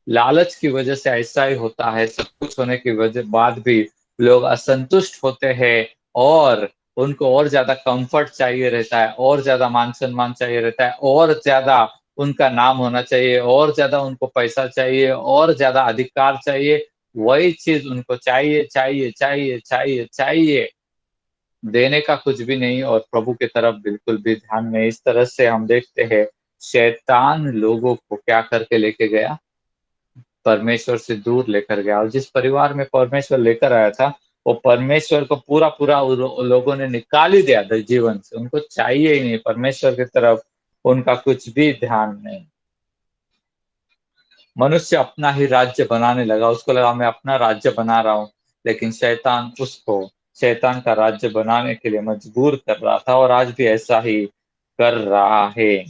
लालच की वजह से ऐसा ही होता है, सब कुछ होने की वजह बाद भी लोग असंतुष्ट होते हैं, और उनको और ज्यादा कंफर्ट चाहिए रहता है, और ज्यादा मान सम्मान चाहिए रहता है, और ज्यादा उनका नाम होना चाहिए, और ज्यादा उनको पैसा चाहिए, और ज्यादा अधिकार चाहिए। वही चीज उनको चाहिए चाहिए चाहिए चाहिए चाहिए, देने का कुछ भी नहीं, और प्रभु की तरफ बिल्कुल भी ध्यान नहीं। इस तरह से हम देखते हैं शैतान लोगों को क्या करके लेके गया, परमेश्वर से दूर लेकर गया। और जिस परिवार में परमेश्वर लेकर आया था, वो परमेश्वर को पूरा पूरा लोगों ने निकाल ही दिया था जीवन से। उनको चाहिए ही नहीं परमेश्वर की तरफ, उनका कुछ भी ध्यान नहीं। मनुष्य अपना ही राज्य बनाने लगा, उसको लगा मैं अपना राज्य बना रहा हूँ। लेकिन शैतान उसको शैतान का राज्य बनाने के लिए मजबूर कर रहा था, और आज भी ऐसा ही कर रहा है।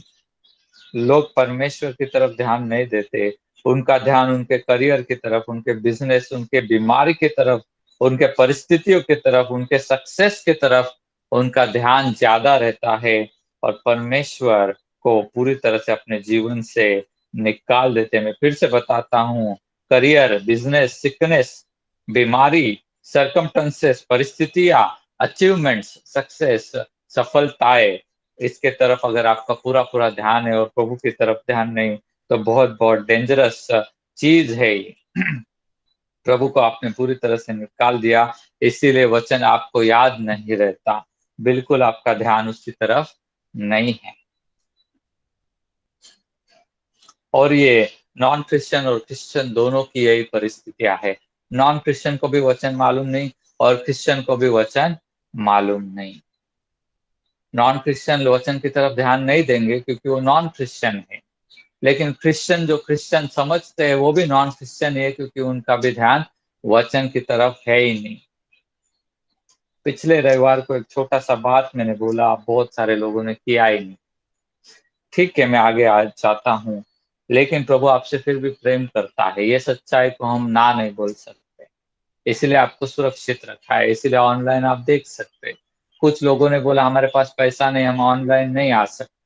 लोग परमेश्वर की तरफ ध्यान नहीं देते, उनका ध्यान उनके करियर की तरफ, उनके बिजनेस, उनके बीमारी की तरफ, उनके परिस्थितियों की तरफ, उनके सक्सेस की तरफ उनका ध्यान ज्यादा रहता है, और परमेश्वर को पूरी तरह से अपने जीवन से निकाल देते हैं। मैं फिर से बताता हूँ, करियर, बिजनेस, सिकनेस, बीमारी, सरकमटेंसेस, परिस्थितियां, अचीवमेंट्स, सक्सेस, सफलताएं, इसके तरफ अगर आपका पूरा पूरा ध्यान है और प्रभु की तरफ ध्यान नहीं, तो बहुत बहुत डेंजरस चीज है ये। प्रभु को आपने पूरी तरह से निकाल दिया, इसीलिए वचन आपको याद नहीं रहता, बिल्कुल आपका ध्यान उसकी तरफ नहीं है। और ये नॉन क्रिश्चियन और क्रिश्चियन दोनों की यही परिस्थितियां है। नॉन क्रिश्चियन को भी वचन मालूम नहीं, और क्रिश्चियन को भी वचन मालूम नहीं। नॉन क्रिश्चियन वचन की तरफ ध्यान नहीं देंगे क्योंकि वो नॉन क्रिश्चियन है। लेकिन क्रिश्चियन जो क्रिश्चियन समझते हैं वो भी नॉन क्रिश्चियन है, क्योंकि उनका भी ध्यान वचन की तरफ है ही नहीं। पिछले रविवार को एक छोटा सा बात मैंने बोला, बहुत सारे लोगों ने किया ही नहीं। ठीक है, मैं आगे आ चाहता हूँ, लेकिन प्रभु आपसे फिर भी प्रेम करता है, ये सच्चाई को हम ना नहीं बोल सकते। इसलिए आपको सुरक्षित रखा है, इसलिए ऑनलाइन आप देख सकते। कुछ लोगों ने बोला हमारे पास पैसा नहीं, हम ऑनलाइन नहीं आ सकते।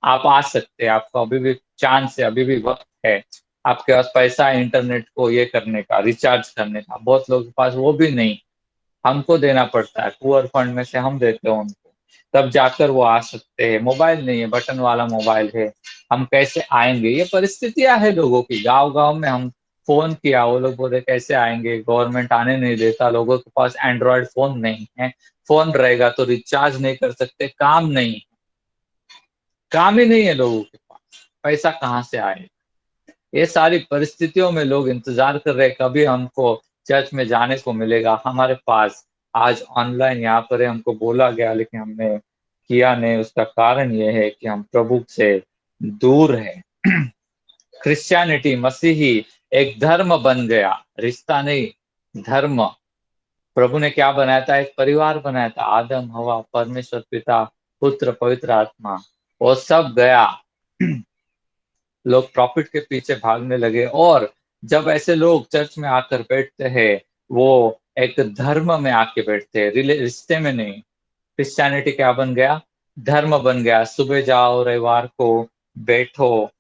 आप आ सकते हैं, आपको अभी भी चांस है, अभी भी वक्त है। आपके पास पैसा है इंटरनेट को ये करने का, रिचार्ज करने का, बहुत लोगों के पास वो भी नहीं, हमको देना पड़ता है, पुअर फंड में से हम देते हैं उनको, तब जाकर वो आ सकते हैं। मोबाइल नहीं है, बटन वाला मोबाइल है, हम कैसे आएंगे? ये परिस्थितियां है लोगों की। गांव गांव में हम फोन किया, वो लोग बोले कैसे आएंगे, गवर्नमेंट आने नहीं देता, लोगों के पास एंड्रॉयड फोन नहीं है, फोन रहेगा तो रिचार्ज नहीं कर सकते, काम नहीं, काम ही नहीं है लोगों के पास, पैसा कहाँ से आए? ये सारी परिस्थितियों में लोग इंतजार कर रहे हैं कभी हमको चर्च में जाने को मिलेगा। हमारे पास आज ऑनलाइन यहाँ पर है, हमको बोला गया लेकिन हमने किया नहीं। उसका कारण ये है कि हम प्रभु से दूर है। क्रिश्चियनिटी, मसीही एक धर्म बन गया, रिश्ता नहीं, धर्म। प्रभु ने क्या बनाया था? एक परिवार बनाया था, आदम, हवा, परमेश्वर पिता, पुत्र, पवित्र आत्मा, वो सब गया। लोग प्रॉफिट के पीछे भागने लगे, और जब ऐसे लोग चर्च में आकर बैठते हैं, वो एक धर्म में आके बैठते हैं, रिश्ते में नहीं। क्रिश्चियनिटी क्या बन गया? धर्म बन गया। सुबह जाओ, रविवार को बैठो,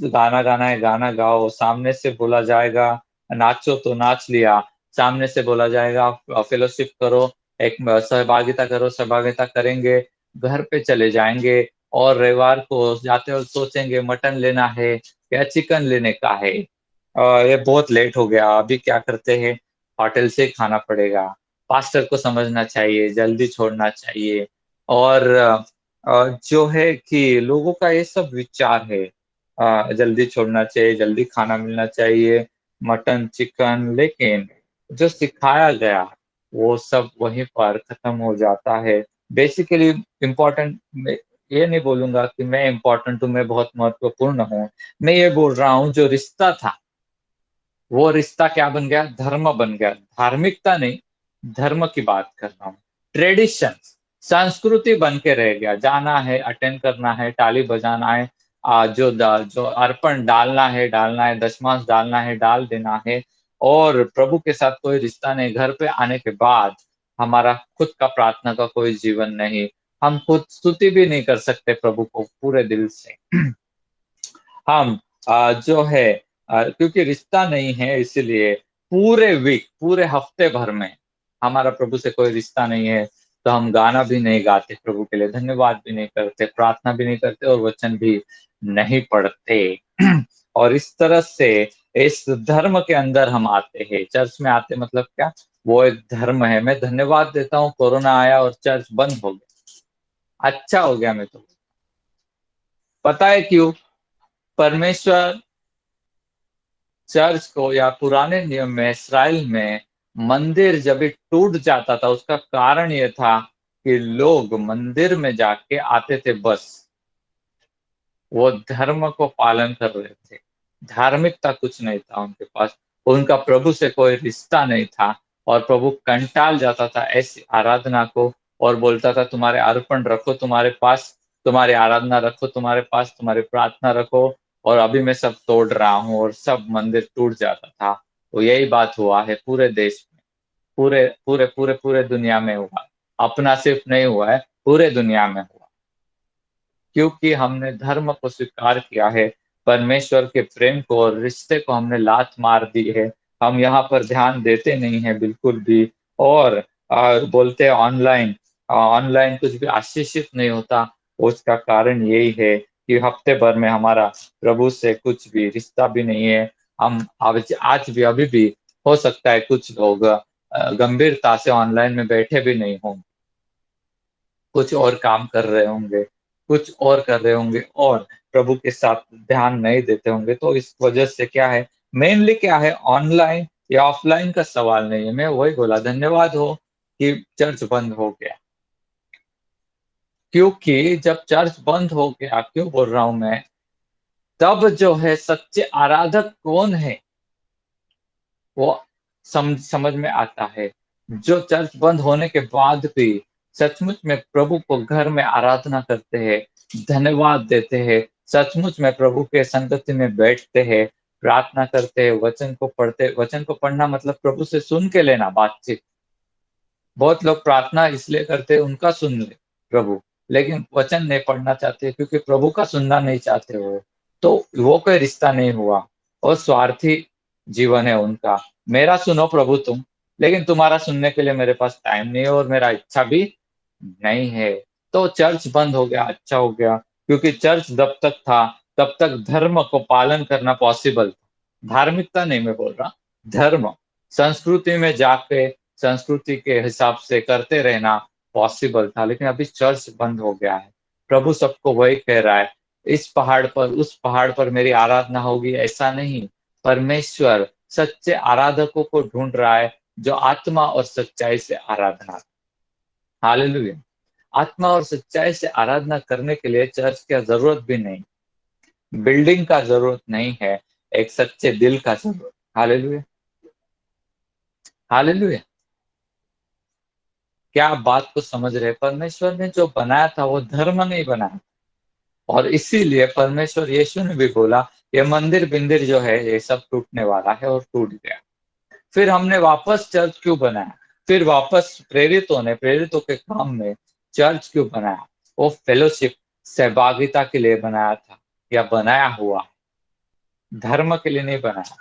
गाना गाना है गाना गाओ, सामने से बोला जाएगा नाचो तो नाच लिया, सामने से बोला जाएगा फेलोशिप करो, एक सहभागिता करो, सहभागिता करेंगे, घर पे चले जाएंगे, और रविवार को जाते वक्त सोचेंगे मटन लेना है या चिकन लेने का है। ये बहुत लेट हो गया, अभी क्या करते हैं, होटल से खाना पड़ेगा। पास्टर को समझना चाहिए, जल्दी छोड़ना चाहिए। और जो है कि लोगों का ये सब विचार है, जल्दी छोड़ना चाहिए, जल्दी खाना मिलना चाहिए, मटन चिकन। लेकिन जो सिखाया गया वो सब वहीं पर खत्म हो जाता है। बेसिकली इम्पोर्टेंट ये नहीं बोलूंगा कि मैं इम्पोर्टेंट हूँ, मैं बहुत महत्वपूर्ण हूँ। मैं ये बोल रहा हूँ जो रिश्ता था, वो रिश्ता क्या बन गया? धर्म बन गया। धार्मिकता नहीं, धर्म की बात कर रहा हूँ। ट्रेडिशन, संस्कृति बन के रह गया। जाना है, अटेंड करना है, ताली बजाना है, जो अर्पण डालना है, दशमांश डालना है, डाल देना है। और प्रभु के साथ कोई रिश्ता नहीं। घर पे आने के बाद हमारा खुद का प्रार्थना का कोई जीवन नहीं। हम खुद स्तुति भी नहीं कर सकते प्रभु को पूरे दिल से। हम जो है क्योंकि रिश्ता नहीं है, इसलिए पूरे वीक, पूरे हफ्ते भर में हमारा प्रभु से कोई रिश्ता नहीं है, तो हम गाना भी नहीं गाते प्रभु के लिए, धन्यवाद भी नहीं करते, प्रार्थना भी नहीं करते और वचन भी नहीं पढ़ते। और इस तरह से इस धर्म के अंदर हम आते हैं। चर्च में आते मतलब क्या? वो एक धर्म है। मैं धन्यवाद देता हूँ, कोरोना आया और चर्च बंद हो गया, अच्छा हो गया। मैं तो पता है क्यों? परमेश्वर चर्च को, या पुराने नियम में इसराइल में मंदिर जब भी टूट जाता था, उसका कारण ये था कि लोग मंदिर में जाके आते थे बस। वो धर्म को पालन कर रहे थे, धार्मिकता कुछ नहीं था उनके पास। उनका प्रभु से कोई रिश्ता नहीं था। और प्रभु कंटाल जाता था ऐसी आराधना को, और बोलता था तुम्हारे अर्पण रखो तुम्हारे पास, तुम्हारी आराधना रखो तुम्हारे पास, तुम्हारी प्रार्थना रखो, और अभी मैं सब तोड़ रहा हूँ। और सब मंदिर टूट जाता था। तो यही बात हुआ है पूरे देश में, पूरे पूरे पूरे पूरे दुनिया में हुआ। अपना सिर्फ नहीं हुआ है, पूरे दुनिया में हुआ। क्योंकि हमने धर्म को स्वीकार किया है, परमेश्वर के प्रेम को और रिश्ते को हमने लात मार दी है। हम यहाँ पर ध्यान देते नहीं है बिल्कुल भी। और बोलते हैं ऑनलाइन, ऑनलाइन कुछ भी आशीषित नहीं होता। उसका कारण यही है कि हफ्ते भर में हमारा प्रभु से कुछ भी रिश्ता भी नहीं है। हम आज भी, अभी भी हो सकता है कुछ लोग गंभीरता से ऑनलाइन में बैठे भी नहीं हों, कुछ और काम कर रहे होंगे, कुछ और कर रहे होंगे, और प्रभु के साथ ध्यान नहीं देते होंगे। तो इस वजह से क्या है, मेनली क्या है, ऑनलाइन या ऑफलाइन का सवाल नहीं है। मैं वही बोला, धन्यवाद हो कि चर्च बंद हो गया। क्योंकि जब चर्च बंद हो गया, क्यों बोल रहा हूं मैं, तब जो है सच्चे आराधक कौन है वो समझ में आता है। जो चर्च बंद होने के बाद भी सचमुच में प्रभु को घर में आराधना करते हैं, धन्यवाद देते हैं, सचमुच में प्रभु के संगति में बैठते हैं, प्रार्थना करते हैं, वचन को पढ़ते। वचन को पढ़ना मतलब प्रभु से सुन के लेना बातचीत। बहुत लोग प्रार्थना इसलिए करते हैं उनका सुन ले प्रभु, लेकिन वचन नहीं पढ़ना चाहते क्योंकि प्रभु का सुनना नहीं चाहते वो। तो वो कोई रिश्ता नहीं हुआ, और स्वार्थी जीवन है उनका। मेरा सुनो प्रभु तुम, लेकिन तुम्हारा सुनने के लिए मेरे पास टाइम नहीं है और मेरा इच्छा भी नहीं है। तो चर्च बंद हो गया, अच्छा हो गया। क्योंकि चर्च जब तक था तब तक धर्म को पालन करना पॉसिबल था। धार्मिकता नहीं मैं बोल रहा, धर्म, संस्कृति में जाके संस्कृति के हिसाब से करते रहना पॉसिबल था। लेकिन अभी चर्च बंद हो गया है। प्रभु सबको वही कह रहा है, इस पहाड़ पर उस पहाड़ पर मेरी आराधना होगी ऐसा नहीं। परमेश्वर सच्चे आराधकों को ढूंढ रहा है, जो आत्मा और सच्चाई से आराधना। हालेलुया। आत्मा और सच्चाई से आराधना करने के लिए चर्च की जरूरत भी नहीं, बिल्डिंग का जरूरत नहीं है, एक सच्चे दिल का जरूरत। Hallelujah, hallelujah. क्या आप बात को समझ रहे? परमेश्वर ने जो बनाया था वो धर्म नहीं बनाया। और इसीलिए परमेश्वर यीशु ने भी बोला, ये मंदिर बिंदिर जो है ये सब टूटने वाला है, और टूट गया। फिर हमने वापस चर्च क्यों बनाया? फिर वापस प्रेरितों के काम में चर्च क्यों बनाया? वो फेलोशिप, सहभागिता के लिए बनाया था, या बनाया हुआ, धर्म के लिए नहीं बनाया,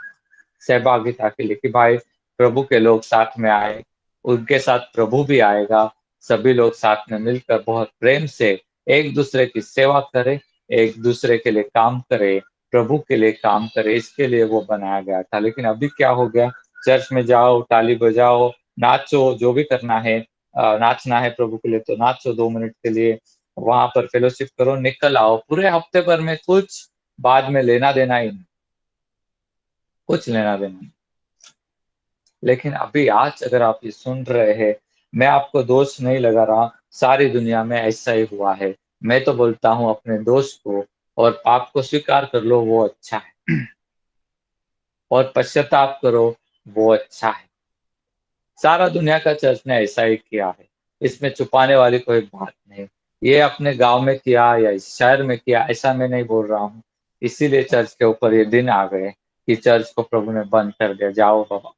सहभागिता के लिए, कि भाई प्रभु के लोग साथ में आए, उनके साथ प्रभु भी आएगा। सभी लोग साथ में मिलकर बहुत प्रेम से एक दूसरे की सेवा करें, एक दूसरे के लिए काम करें, प्रभु के लिए काम करें, इसके लिए वो बनाया गया था। लेकिन अभी क्या हो गया, चर्च में जाओ, ताली बजाओ, नाचो, जो भी करना है, नाचना है प्रभु के लिए तो नाचो 2 मिनट के लिए, वहां पर फेलोशिप करो, निकल आओ। पूरे हफ्ते भर में कुछ बाद में लेना देना ही नहीं, कुछ लेना देना नहीं। लेकिन अभी आज अगर आप ये सुन रहे हैं, मैं आपको दोष नहीं लगा रहा, सारी दुनिया में ऐसा ही हुआ है। मैं तो बोलता हूँ अपने दोस्त को, और पाप को स्वीकार कर लो, वो अच्छा है। और पश्चाताप करो, वो अच्छा है। सारा दुनिया का चर्च ने ऐसा ही किया है। इसमें छुपाने वाली कोई बात नहीं। ये अपने गांव में किया या इस शहर में किया, ऐसा मैं नहीं बोल रहा हूँ। इसीलिए चर्च के ऊपर ये दिन आ गए कि चर्च को प्रभु ने बंद कर दिया। जाओ बाबा,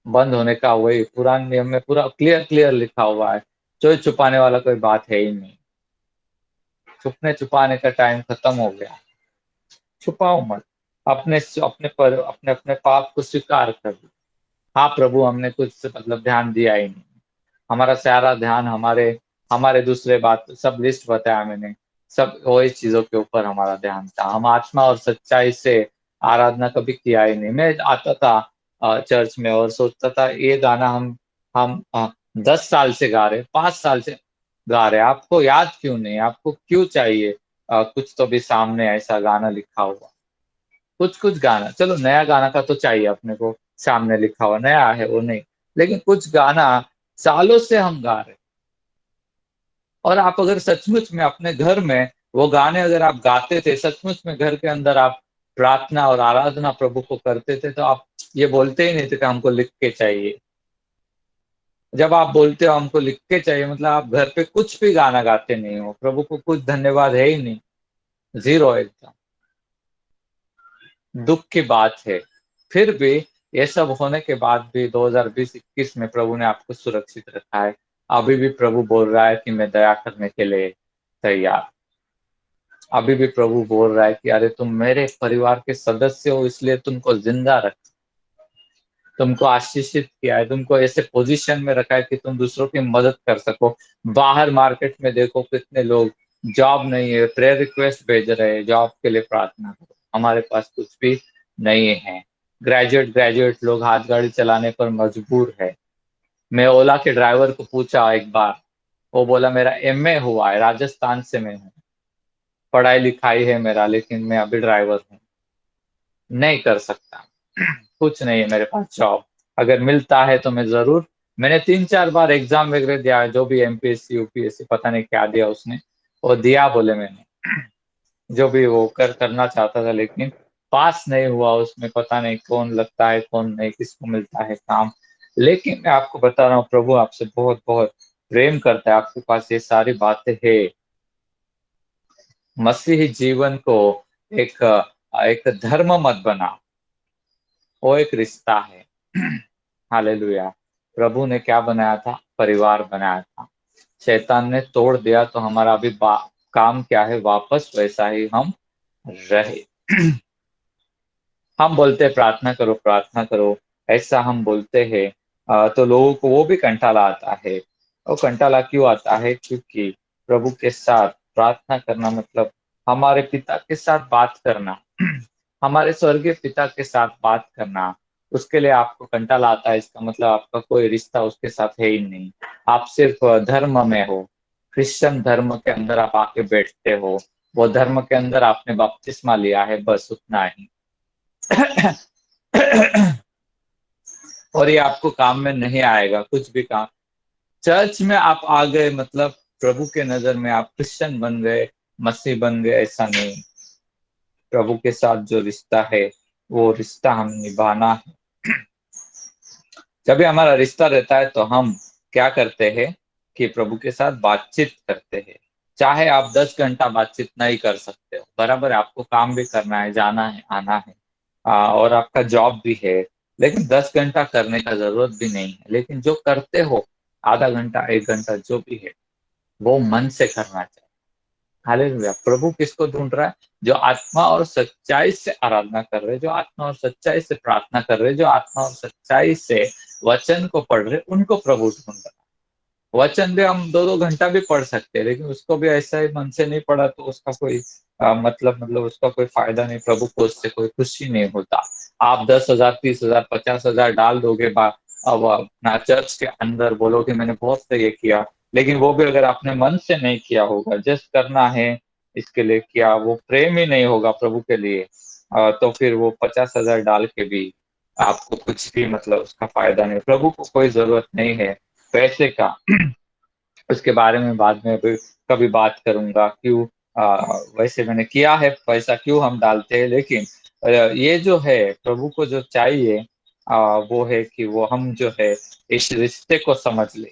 बंद होने का वही पुराने नियम में पूरा क्लियर क्लियर लिखा हुआ है। कोई छुपाने वाला कोई बात है ही नहीं। छुपने छुपाने का टाइम खत्म हो गया। छुपाओ मत। अपने अपने पर अपने अपने पाप को स्वीकार कर लो। हाँ प्रभु, हमने कुछ मतलब ध्यान दिया ही नहीं। हमारा सारा ध्यान हमारे हमारे दूसरे बात सब लिस्ट बताया मैंने। सब वही चीजों के ऊपर हमारा ध्यान था। हम आत्मा और सच्चाई से आराधना कभी किया ही नहीं। मैं आता था चर्च में और सोचता था ये गाना हम 10 साल से गा रहे, 5 साल से गा रहे, आपको याद क्यों नहीं? आपको क्यों चाहिए कुछ तो भी सामने ऐसा गाना लिखा हुआ? कुछ कुछ गाना चलो, नया गाना का तो चाहिए अपने को, सामने लिखा हुआ नया है वो नहीं, लेकिन कुछ गाना सालों से हम गा रहे। और आप अगर सचमुच में अपने घर में वो गाने अगर आप गाते थे, सचमुच में घर के अंदर आप प्रार्थना और आराधना प्रभु को करते थे, तो आप ये बोलते ही नहीं थे कि हमको लिख के चाहिए। जब आप बोलते हो हमको लिख के चाहिए, मतलब आप घर पे कुछ भी गाना गाते नहीं हो, प्रभु को कुछ धन्यवाद है ही नहीं, जीरो एकदम। दुख की बात है। फिर भी ये सब होने के बाद भी 2020-21 में प्रभु ने आपको सुरक्षित रखा है। अभी भी प्रभु बोल रहा है कि मैं दया करने के लिए तैयार। अभी भी प्रभु बोल रहा है कि अरे तुम मेरे परिवार के सदस्य हो, इसलिए तुमको जिंदा रख, तुमको आशीषित किया है, तुमको ऐसे पोजीशन में रखा है कि तुम दूसरों की मदद कर सको। बाहर मार्केट में देखो कितने लोग, जॉब नहीं है, प्रेयर रिक्वेस्ट भेज रहे हैं जॉब के लिए, प्रार्थना करो। हमारे पास कुछ भी नहीं है। ग्रेजुएट ग्रेजुएट लोग हाथ गाड़ी चलाने पर मजबूर है। मैं ओला के ड्राइवर को पूछा एक बार, वो बोला मेरा एमए हुआ है, राजस्थान से मैं हूँ, पढ़ाई लिखाई है मेरा, लेकिन मैं अभी ड्राइवर हूँ, नहीं कर सकता। कुछ नहीं है मेरे पास जॉब। अगर मिलता है तो मैं जरूर, मैंने 3-4 बार एग्जाम वगैरह दिया है, जो भी एमपीएससी यूपीएससी पता नहीं क्या दिया उसने, वो दिया बोले मैंने, जो भी वो करना चाहता था, लेकिन पास नहीं हुआ उसमें। पता नहीं कौन लगता है कौन नहीं, किसको मिलता है काम। लेकिन मैं आपको बता रहा हूँ प्रभु आपसे बहुत बहुत प्रेम करता है। आपके पास ये सारी बातें है। मसीही जीवन को एक एक धर्म मत बना, वो एक रिश्ता है। हालेलुया। प्रभु ने क्या बनाया था? परिवार बनाया था। शैतान ने तोड़ दिया, तो हमारा अभी काम क्या है? वापस वैसा ही हम रहे। हम बोलते हैं प्रार्थना करो प्रार्थना करो, ऐसा हम बोलते हैं, तो लोगों को वो भी कंटाला आता है। वो कंटाला क्यों आता है? क्योंकि प्रभु के साथ प्रार्थना करना मतलब हमारे पिता के साथ बात करना, हमारे स्वर्गीय पिता के साथ बात करना। उसके लिए आपको कंटाला आता है, इसका मतलब आपका कोई रिश्ता उसके साथ है ही नहीं। आप सिर्फ धर्म में हो, क्रिश्चियन धर्म के अंदर आप आके बैठते हो, वो धर्म के अंदर आपने बपतिस्मा लिया है, बस उतना ही। और ये आपको काम में नहीं आएगा, कुछ भी काम। चर्च में आप आ गए मतलब प्रभु के नजर में आप क्रिश्चियन बन गए, मसीह बन गए, ऐसा नहीं। प्रभु के साथ जो रिश्ता है, वो रिश्ता हम निभाना है। जब भी हमारा रिश्ता रहता है तो हम क्या करते हैं कि प्रभु के साथ बातचीत करते हैं। चाहे आप 10 घंटा बातचीत नहीं कर सकते हो, बराबर है, आपको काम भी करना है, जाना है, आना है, और आपका जॉब भी है, लेकिन 10 घंटा करने का जरूरत भी नहीं है। लेकिन जो करते हो, आधा घंटा 1 घंटा जो भी है, वो मन से करना चाहिए। हालेलुया। प्रभु किसको ढूंढ रहा है? जो आत्मा और सच्चाई से आराधना कर रहे, जो आत्मा और सच्चाई से प्रार्थना कर रहे, जो आत्मा और सच्चाई से वचन को पढ़ रहे, उनको प्रभु ढूंढ रहा है। वचन भी हम 2-2 घंटा भी पढ़ सकते हैं, लेकिन उसको भी ऐसा ही मन से नहीं पढ़ा तो उसका कोई मतलब उसका कोई फायदा नहीं, प्रभु को उससे कोई खुशी नहीं होता। आप 10,000 30,000 50,000 डाल दोगे, अब अपना चर्च के अंदर बोलोगे मैंने बहुत से ये किया, लेकिन वो भी अगर आपने मन से नहीं किया होगा, जस्ट करना है इसके लिए किया, वो प्रेम ही नहीं होगा प्रभु के लिए, तो फिर वो 50,000 डाल के भी आपको कुछ भी मतलब उसका फायदा नहीं। प्रभु को कोई जरूरत नहीं है पैसे का। उसके बारे में बाद में भी कभी बात करूंगा। क्यों वैसे मैंने किया है, पैसा क्यों हम डालते हैं, लेकिन ये जो है प्रभु को जो चाहिए वो है कि वो हम जो है इस रिश्ते को समझ ले।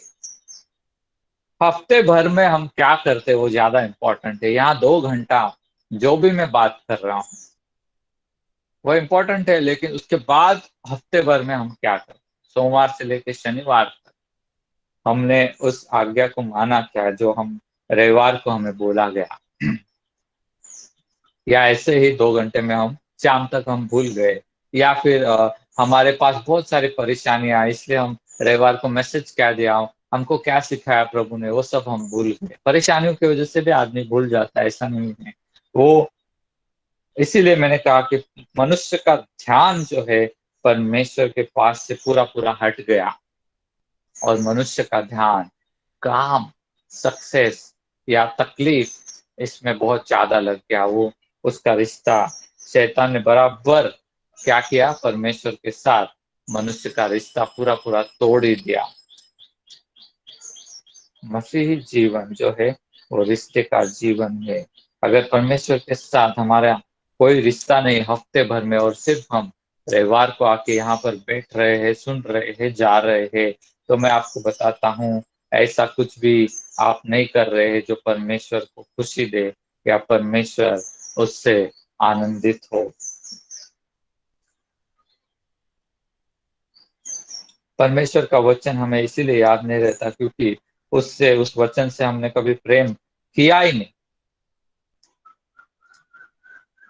हफ्ते भर में हम क्या करते हैं वो ज्यादा इम्पोर्टेंट है। यहाँ 2 घंटा जो भी मैं बात कर रहा हूँ वो इम्पोर्टेंट है, लेकिन उसके बाद हफ्ते भर में हम क्या करें, सोमवार से लेकर शनिवार तक हमने उस आज्ञा को माना क्या जो हम रविवार को हमें बोला गया, या ऐसे ही 2 घंटे में हम शाम तक हम भूल गए, या फिर हमारे पास बहुत सारी परेशानियां हैं इसलिए हम रविवार को मैसेज क्या दिया, हमको क्या सिखाया प्रभु ने वो सब हम भूल गए। परेशानियों की वजह से भी आदमी भूल जाता है, ऐसा नहीं है वो। इसीलिए मैंने कहा कि मनुष्य का ध्यान जो है परमेश्वर के पास से पूरा पूरा हट गया, और मनुष्य का ध्यान काम, सक्सेस या तकलीफ इसमें बहुत ज्यादा लग गया। वो उसका रिश्ता, शैतान ने बराबर क्या किया, परमेश्वर के साथ मनुष्य का रिश्ता पूरा पूरा तोड़ ही दिया। मसीही जीवन जो है वो रिश्ते का जीवन है। अगर परमेश्वर के साथ हमारा कोई रिश्ता नहीं हफ्ते भर में, और सिर्फ हम रविवार को आके यहाँ पर बैठ रहे हैं, सुन रहे हैं, जा रहे हैं, तो मैं आपको बताता हूँ ऐसा कुछ भी आप नहीं कर रहे हैं जो परमेश्वर को खुशी दे या परमेश्वर उससे आनंदित हो। परमेश्वर का वचन हमें इसीलिए याद नहीं रहता क्योंकि उससे, उस वचन से हमने कभी प्रेम किया ही नहीं।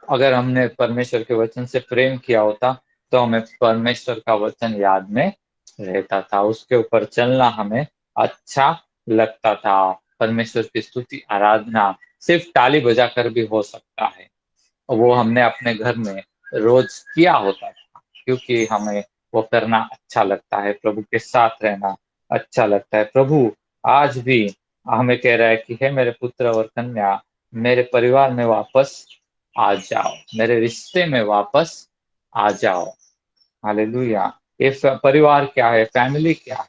अगर हमने परमेश्वर के वचन से प्रेम किया होता तो हमें परमेश्वर का वचन याद में रहता था, उसके ऊपर चलना हमें अच्छा लगता था। परमेश्वर की स्तुति आराधना सिर्फ ताली बजाकर भी हो सकता है, वो हमने अपने घर में रोज किया होता था क्योंकि हमें वो करना अच्छा लगता है, प्रभु के साथ रहना अच्छा लगता है। प्रभु आज भी हमें कह रहा है कि हे मेरे पुत्र और कन्या, मेरे परिवार में वापस आ जाओ, मेरे रिश्ते में वापस आ जाओ। हालेलुया। ये परिवार क्या है, फैमिली क्या है?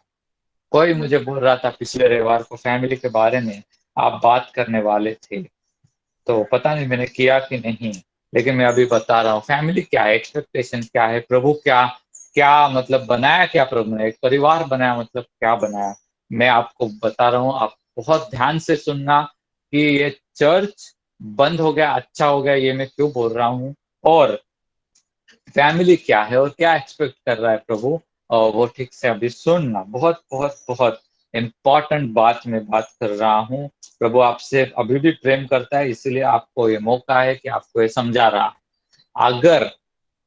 कोई मुझे बोल रहा था पिछले रविवार को फैमिली के बारे में आप बात करने वाले थे, तो पता नहीं मैंने किया कि नहीं, लेकिन मैं अभी बता रहा हूँ फैमिली क्या है, एक्सपेक्टेशन क्या है, प्रभु क्या क्या मतलब बनाया, क्या प्रभु ने एक परिवार बनाया, मतलब क्या बनाया। मैं आपको बता रहा हूँ, आप बहुत ध्यान से सुनना कि ये चर्च बंद हो गया, अच्छा हो गया, ये मैं क्यों बोल रहा हूँ, और फैमिली क्या है और क्या एक्सपेक्ट कर रहा है प्रभु, और वो ठीक से अभी सुनना। बहुत बहुत बहुत इम्पोर्टेंट बात मैं बात कर रहा हूँ। प्रभु आपसे अभी भी प्रेम करता है, इसीलिए आपको ये मौका है कि आपको ये समझा रहा है। अगर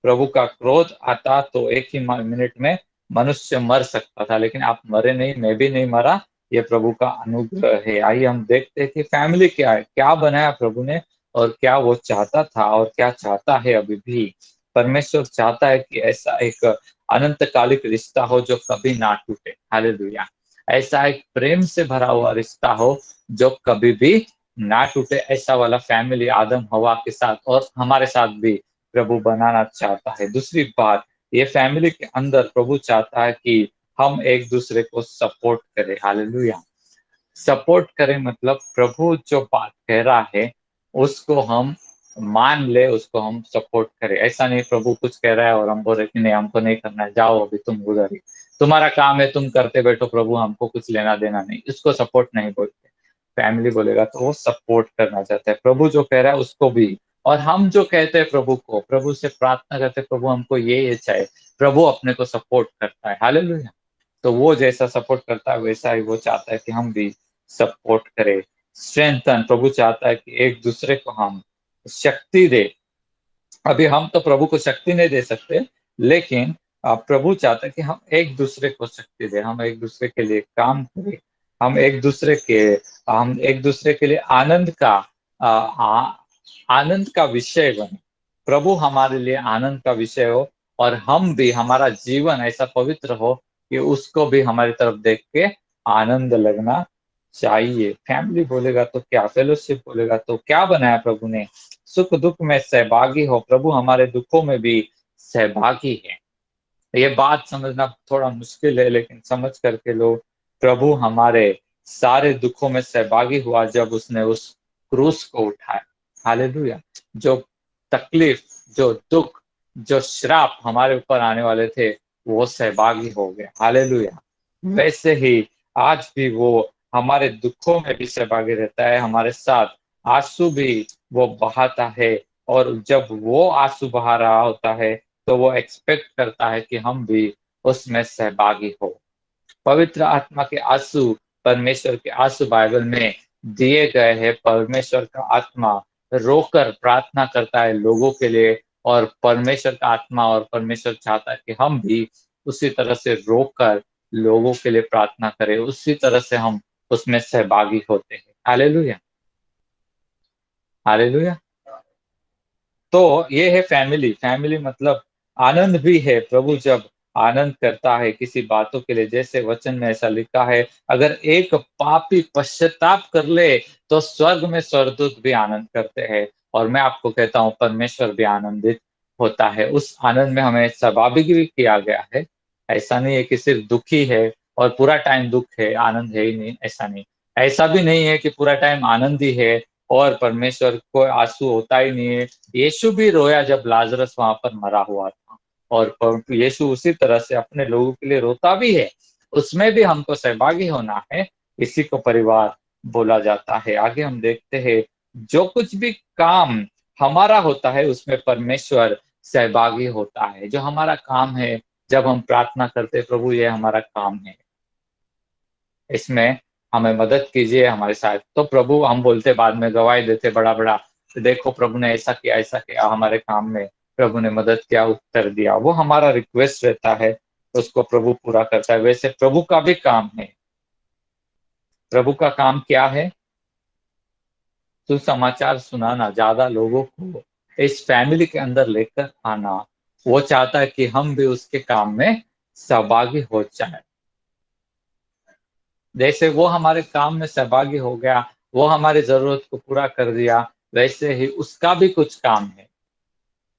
प्रभु का क्रोध आता तो एक ही मिनट में मनुष्य मर सकता था, लेकिन आप मरे नहीं, मैं भी नहीं मरा, ये प्रभु का अनुग्रह है। आइए हम देखते हैं कि फैमिली क्या है, क्या बनाया प्रभु ने, और क्या वो चाहता था और क्या चाहता है अभी भी। परमेश्वर चाहता है कि ऐसा एक अनंतकालिक रिश्ता हो जो कभी ना टूटे। हालेलुया। ऐसा एक प्रेम से भरा हुआ रिश्ता हो जो कभी भी ना टूटे। ऐसा वाला फैमिली आदम हवा के साथ और हमारे साथ भी प्रभु बनाना चाहता है। दूसरी बात, ये फैमिली के अंदर प्रभु चाहता है कि हम एक दूसरे को सपोर्ट करें। हालेलुया। सपोर्ट करें मतलब प्रभु जो बात कह रहा है उसको हम मान ले, उसको हम सपोर्ट करें। ऐसा नहीं प्रभु कुछ कह रहा है और हम बोल रहे कि नहीं हमको नहीं करना है, जाओ अभी तुम उधर ही, तुम्हारा काम है तुम करते बैठो, प्रभु हमको कुछ लेना देना नहीं, इसको सपोर्ट नहीं बोलते। फैमिली बोलेगा तो वो सपोर्ट करना चाहता है, प्रभु जो कह रहा है उसको भी। और हम जो कहते हैं प्रभु को, प्रभु से प्रार्थना करते हैं प्रभु हमको ये चाहिए, प्रभु अपने को सपोर्ट करता है। हालेलुया। तो वो जैसा सपोर्ट करता है वैसा ही वो चाहता है कि हम भी सपोर्ट करें। स्ट्रेंथन, प्रभु चाहता है कि एक दूसरे को हम शक्ति दे। अभी हम तो प्रभु को शक्ति नहीं दे सकते, लेकिन प्रभु चाहता है कि हम एक दूसरे को शक्ति दे, हम एक दूसरे के लिए काम करें, हम एक दूसरे के हम एक दूसरे के लिए आनंद का विषय बने। प्रभु हमारे लिए आनंद का विषय हो, और हम भी, हमारा जीवन ऐसा पवित्र हो कि उसको भी हमारी तरफ देख के आनंद लगना चाहिए। फैमिली बोलेगा तो क्या, फेलोशिप बोलेगा तो क्या बनाया प्रभु ने, सुख दुख में सहभागी हो, प्रभु हमारे दुखों में भी सहभागी है। ये बात समझना थोड़ा मुश्किल है, लेकिन समझ करके लो, प्रभु हमारे सारे दुखों में सहभागी हुआ जब उसने उस क्रूस को उठाया। हालेलुया। जो तकलीफ, जो दुख, जो श्राप हमारे ऊपर आने वाले थे, वो सहभागी हो गए। हालेलुया। वैसे ही आज भी वो हमारे दुखों में भी सहभागी रहता है, हमारे साथ आंसू भी वो बहाता है। और जब वो आंसू बहा रहा होता है तो वो एक्सपेक्ट करता है कि हम भी उसमें सहभागी हो। पवित्र आत्मा के आंसू, परमेश्वर के आंसू बाइबल में दिए गए हैं। परमेश्वर का आत्मा रोकर प्रार्थना करता है लोगों के लिए, और परमेश्वर का आत्मा और परमेश्वर चाहता है कि हम भी उसी तरह से रोकर लोगों के लिए प्रार्थना करें, उसी तरह से हम उसमें सहभागी होते हैं। Hallelujah, hallelujah. तो ये है फैमिली। फैमिली मतलब आनंद भी है। प्रभु जब आनंद करता है किसी बातों के लिए, जैसे वचन में ऐसा लिखा है, अगर एक पापी पश्चाताप कर ले तो स्वर्ग में स्वर्गदूत भी आनंद करते हैं। और मैं आपको कहता हूँ परमेश्वर भी आनंदित होता है। उस आनंद में हमें सहभागी भी किया गया है। ऐसा नहीं है कि सिर्फ दुखी है और पूरा टाइम दुख है, आनंद है ही नहीं, ऐसा नहीं। ऐसा भी नहीं है कि पूरा टाइम आनंद ही है और परमेश्वर को आंसू होता ही नहीं है। यीशु भी रोया जब लाजरस वहां पर मरा हुआ था, और यीशु उसी तरह से अपने लोगों के लिए रोता भी है। उसमें भी हमको सहभागी होना है। इसी को परिवार बोला जाता है। आगे हम देखते हैं, जो कुछ भी काम हमारा होता है उसमें परमेश्वर सहभागी होता है। जो हमारा काम है, जब हम प्रार्थना करते हैं, प्रभु ये हमारा काम है, इसमें हमें मदद कीजिए, हमारे साथ। तो प्रभु, हम बोलते बाद में गवाही देते बड़ा बड़ा, तो देखो प्रभु ने ऐसा किया हमारे काम में, प्रभु ने मदद किया, उत्तर दिया। वो हमारा रिक्वेस्ट रहता है, उसको प्रभु पूरा करता है। वैसे प्रभु का भी काम है। प्रभु का काम क्या है? सुसमाचार सुनाना, ज्यादा लोगों को इस फैमिली के अंदर लेकर आना। वो चाहता है कि हम भी उसके काम में सहभागी हो जाए। जैसे वो हमारे काम में सहभागी हो गया, वो हमारी जरूरत को पूरा कर दिया, वैसे ही उसका भी कुछ काम है।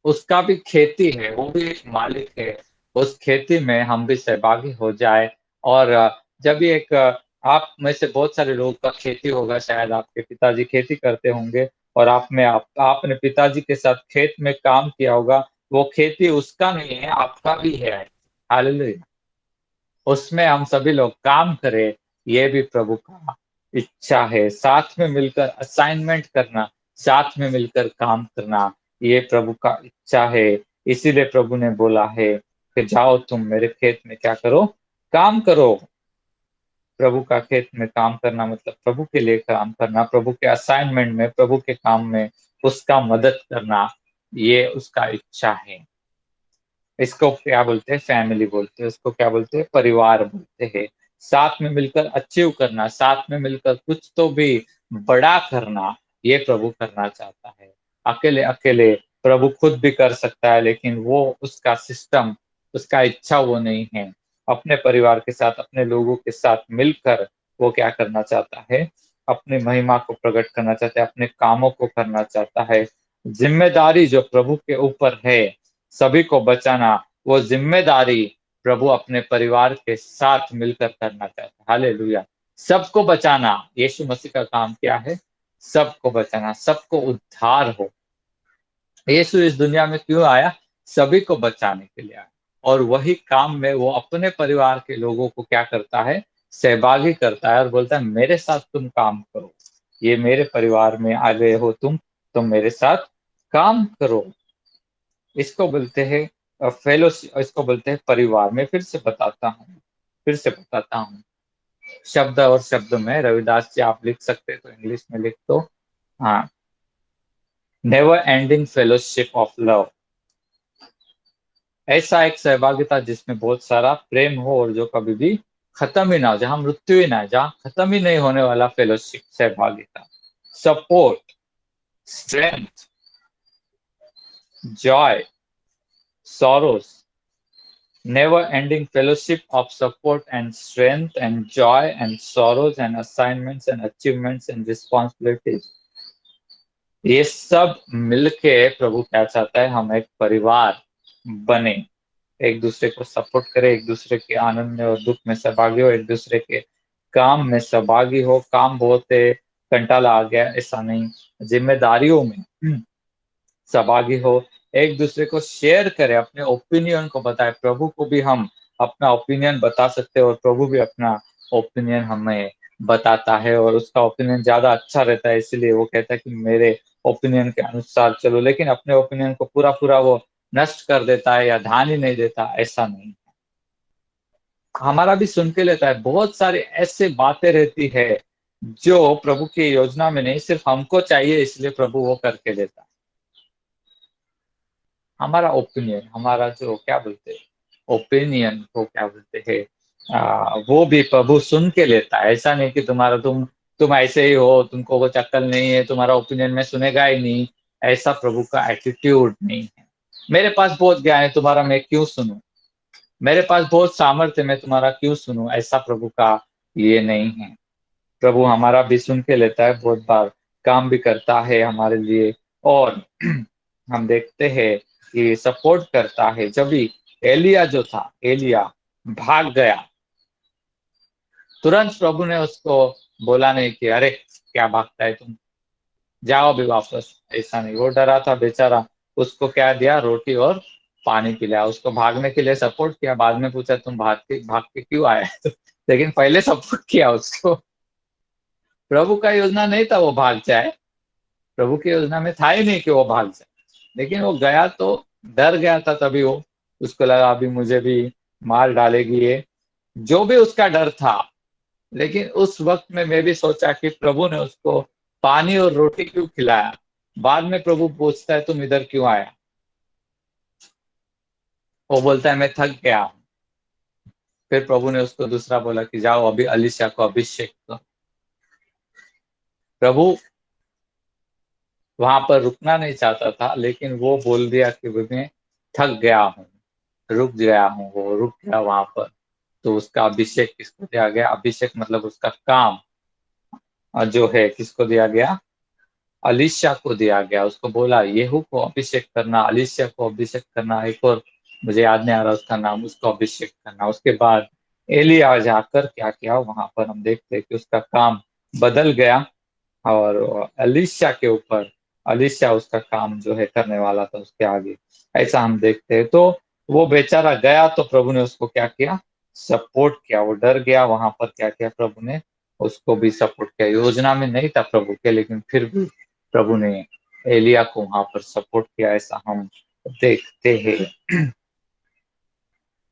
उसका भी खेती है, वो भी एक मालिक है। उस खेती में हम भी सहभागी हो जाए। और जब भी एक आप में से बहुत सारे लोगों का खेती होगा, शायद आपके पिताजी खेती करते होंगे, और आपने पिताजी के साथ खेत में काम किया होगा। वो खेती उसका नहीं है, आपका भी है। हालेलुया। उसमें हम सभी लोग काम करें, ये भी प्रभु का इच्छा है। साथ में मिलकर असाइनमेंट करना, साथ में मिलकर काम करना, ये प्रभु का इच्छा है। इसीलिए प्रभु ने बोला है कि जाओ तुम मेरे खेत में क्या करो, काम करो। प्रभु का खेत में काम करना मतलब प्रभु के लिए काम करना, प्रभु के असाइनमेंट में, प्रभु के काम में उसका मदद करना, ये उसका इच्छा है। इसको क्या बोलते हैं? फैमिली बोलते हैं। इसको क्या बोलते हैं? परिवार बोलते हैं। साथ में मिलकर अचीव करना, साथ में मिलकर कुछ तो भी बड़ा करना, ये प्रभु करना चाहता है। अकेले अकेले प्रभु खुद भी कर सकता है, लेकिन वो उसका सिस्टम, उसका इच्छा वो नहीं है। अपने परिवार के साथ, अपने लोगों के साथ मिलकर वो क्या करना चाहता है? अपनी महिमा को प्रकट करना चाहता है, अपने कामों को करना चाहता है। जिम्मेदारी जो प्रभु के ऊपर है, सभी को बचाना, वो जिम्मेदारी प्रभु अपने परिवार के साथ मिलकर करना चाहता है। हालेलुया। सबको बचाना, यीशु मसीह का काम क्या है? सबको बचाना, सबको उद्धार हो। यीशु इस दुनिया में क्यों आया? सभी को बचाने के लिए आया। और वही काम में वो अपने परिवार के लोगों को क्या करता है? सहभागी करता है, और बोलता है मेरे साथ तुम काम करो। ये मेरे परिवार में आ गए हो तुम मेरे साथ काम करो। इसको बोलते हैं फेलो, इसको बोलते हैं परिवार। मैं फिर से बताता हूँ शब्द और शब्द में। रविदास जी आप लिख सकते हैं तो इंग्लिश में लिख दो। हाँ, never ending fellowship of love. ऐसा एक सहभागिता जिसमें बहुत सारा प्रेम हो और जो कभी भी खत्म ही ना हो, जहां मृत्यु ही ना है, जहां खत्म ही नहीं होने वाला फेलोशिप, सहभागिता। Support, strength, Joy, sorrows. never ending fellowship of support and strength and joy and sorrows and assignments and achievements and responsibilities। ये सब मिलके प्रभु क्या चाहता है? हम एक परिवार बने, एक दूसरे को सपोर्ट करें, एक दूसरे के आनंद में और दुख में सहभागी हो, एक दूसरे के काम में सहभागी हो। काम बहुत है, कंटाला आ गया, ऐसा नहीं। जिम्मेदारियों में सहभागी हो, एक दूसरे को शेयर करें, अपने ओपिनियन को बताएं। प्रभु को भी हम अपना ओपिनियन बता सकते हैं और प्रभु भी अपना ओपिनियन हमें बताता है, और उसका ओपिनियन ज्यादा अच्छा रहता है, इसलिए वो कहता है कि मेरे ओपिनियन के अनुसार चलो। लेकिन अपने ओपिनियन को पूरा पूरा वो नष्ट कर देता है या ध्यान ही नहीं देता, ऐसा नहीं। हमारा भी सुन के लेता है। बहुत सारी ऐसे बातें रहती है जो प्रभु की योजना में नहीं, सिर्फ हमको चाहिए इसलिए प्रभु वो करके देता है। हमारा ओपिनियन, हमारा जो क्या बोलते हैं, ओपिनियन को क्या बोलते हैं, वो भी प्रभु सुन के लेता है। ऐसा नहीं कि तुम्हारा तुम ऐसे ही हो, तुमको कुछ अक्ल नहीं है, तुम्हारा ओपिनियन में सुनेगा ही नहीं। ऐसा प्रभु का एटीट्यूड नहीं है। मेरे पास बहुत ज्ञान है, तुम्हारा मैं क्यों सुनूं? मेरे पास बहुत सामर्थ्य है, मैं तुम्हारा क्यों सुनूं? ऐसा प्रभु का ये नहीं है। प्रभु हमारा भी सुन के लेता है, बहुत बार काम भी करता है हमारे लिए। और हम देखते हैं कि सपोर्ट करता है। जब भी एलिया जो था, एलिया भाग गया, तुरंत प्रभु ने उसको बोला नहीं कि अरे क्या भागता है तुम, जाओ अभी वापस। ऐसा नहीं, वो डरा था बेचारा। उसको क्या दिया, रोटी और पानी पिलाया, उसको भागने के लिए सपोर्ट किया। बाद में पूछा तुम भाग के क्यों आए? लेकिन पहले सपोर्ट किया उसको। प्रभु का योजना नहीं था वो भाग जाए, प्रभु की योजना में था ही नहीं कि वो भाग जाए। लेकिन वो गया तो डर गया था, तभी वो, उसको लगा अभी मुझे भी मार डालेगी ये, जो भी उसका डर था। लेकिन उस वक्त में मैं भी सोचा कि प्रभु ने उसको पानी और रोटी क्यों खिलाया। बाद में प्रभु पूछता है तुम इधर क्यों आया? वो बोलता है मैं थक गया हूं। फिर प्रभु ने उसको दूसरा बोला कि जाओ अभी अलीशा को अभिषेक करो। प्रभु वहां पर रुकना नहीं चाहता था, लेकिन वो बोल दिया कि मैं थक गया हूँ, रुक गया हूँ। वो रुक गया वहां पर। तो उसका अभिषेक किसको दिया गया? अभिषेक मतलब उसका काम जो है किसको दिया गया? अलीशा को दिया गया। उसको बोला येहू को अभिषेक करना, अलीशा को अभिषेक करना, एक और मुझे याद नहीं आ रहा उसका नाम, उसको अभिषेक करना। उसके बाद एलिया जाकर क्या किया, वहां पर हम देखते हैं कि उसका काम बदल गया। और अलीशा के ऊपर, अलीशा उसका काम जो है करने वाला था उसके आगे, ऐसा हम देखते हैं। तो वो बेचारा गया तो प्रभु ने उसको क्या किया? सपोर्ट किया। वो डर गया, वहां पर क्या किया प्रभु ने? उसको भी सपोर्ट किया। योजना में नहीं था प्रभु के, लेकिन फिर भी प्रभु ने एलिया को वहां पर सपोर्ट किया, ऐसा हम देखते हैं।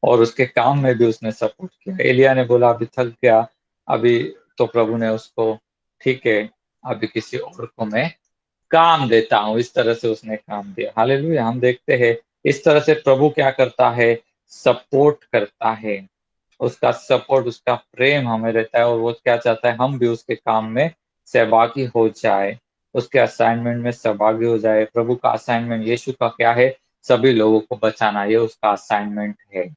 और उसके काम में भी उसने सपोर्ट किया। एलिया ने बोला अभी थक गया, अभी तो प्रभु ने उसको, ठीक है, अभी किसी और को मैं काम देता हूं। इस तरह से उसने काम दिया। हालेलुया। हम देखते हैं इस तरह से प्रभु क्या करता है? सपोर्ट करता है। उसका सपोर्ट, उसका प्रेम हमें रहता है, और वो क्या चाहता है? हम भी उसके काम में सहभागी हो जाए, उसके असाइनमेंट में सहभागी हो जाए। प्रभु का असाइनमेंट, यीशु का क्या है? सभी लोगों को बचाना, ये उसका असाइनमेंट है।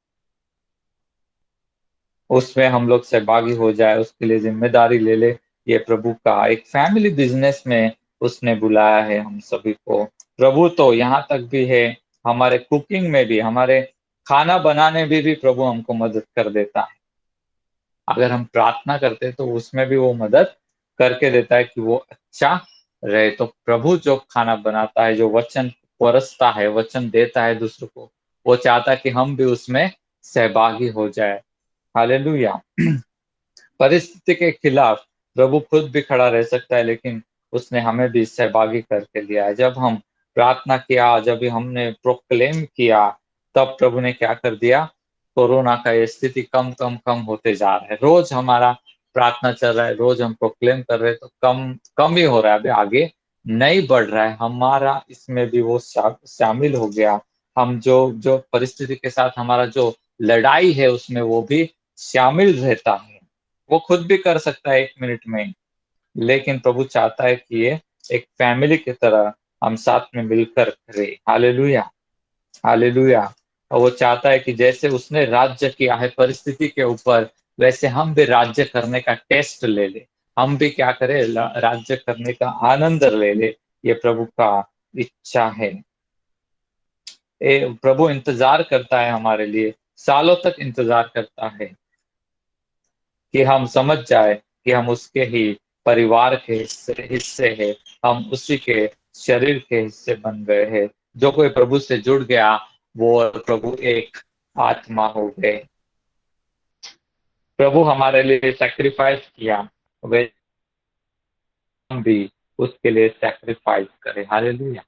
उसमें हम लोग सहभागी हो जाए, उसके लिए जिम्मेदारी ले ले। ये प्रभु का एक फैमिली बिजनेस में उसने बुलाया है हम सभी को। प्रभु तो यहाँ तक भी है, हमारे कुकिंग में भी, हमारे खाना बनाने में भी प्रभु हमको मदद कर देता है। अगर हम प्रार्थना करते हैं तो उसमें भी वो मदद करके देता है कि वो अच्छा रहे। तो प्रभु जो खाना बनाता है, जो वचन परसता है, वचन देता है दूसरों को, वो चाहता है कि हम भी उसमें सहभागी हो जाए। हालेलुया। परिस्थिति के खिलाफ प्रभु खुद भी खड़ा रह सकता है, लेकिन उसने हमें भी सहभागी करके लिया है। जब हम प्रार्थना किया, जब हमने प्रोक्लेम किया, तब प्रभु ने क्या कर दिया? कोरोना का ये स्थिति कम कम कम होते जा रहा है। रोज हमारा प्रार्थना चल रहा है, रोज हम प्रोक्लेम कर रहे हैं, तो कम कम ही हो रहा है, अभी आगे नहीं बढ़ रहा है। हमारा इसमें भी वो शामिल हो गया। हम जो जो परिस्थिति के साथ हमारा जो लड़ाई है, उसमें वो भी शामिल रहता है। वो खुद भी कर सकता है 1 मिनट में, लेकिन प्रभु चाहता है कि ये एक फैमिली की तरह हम साथ में मिलकर करें। Hallelujah, hallelujah. और वो चाहता है कि जैसे उसने राज्य किया है परिस्थिति के ऊपर, वैसे हम भी राज्य करने का टेस्ट ले ले। हम भी क्या करें? राज्य करने का आनंद ले ले। ये प्रभु का इच्छा है। प्रभु इंतजार करता है हमारे लिए, सालों तक इंतजार करता है। कि हम समझ जाए कि हम उसके ही परिवार के हिस्से हैं, हम उसी के शरीर के हिस्से बन गए हैं। जो कोई प्रभु से जुड़ गया वो और प्रभु एक आत्मा हो गए। प्रभु हमारे लिए सैक्रिफाइस किया, वे हम भी उसके लिए सैक्रिफाइस करें। Hallelujah,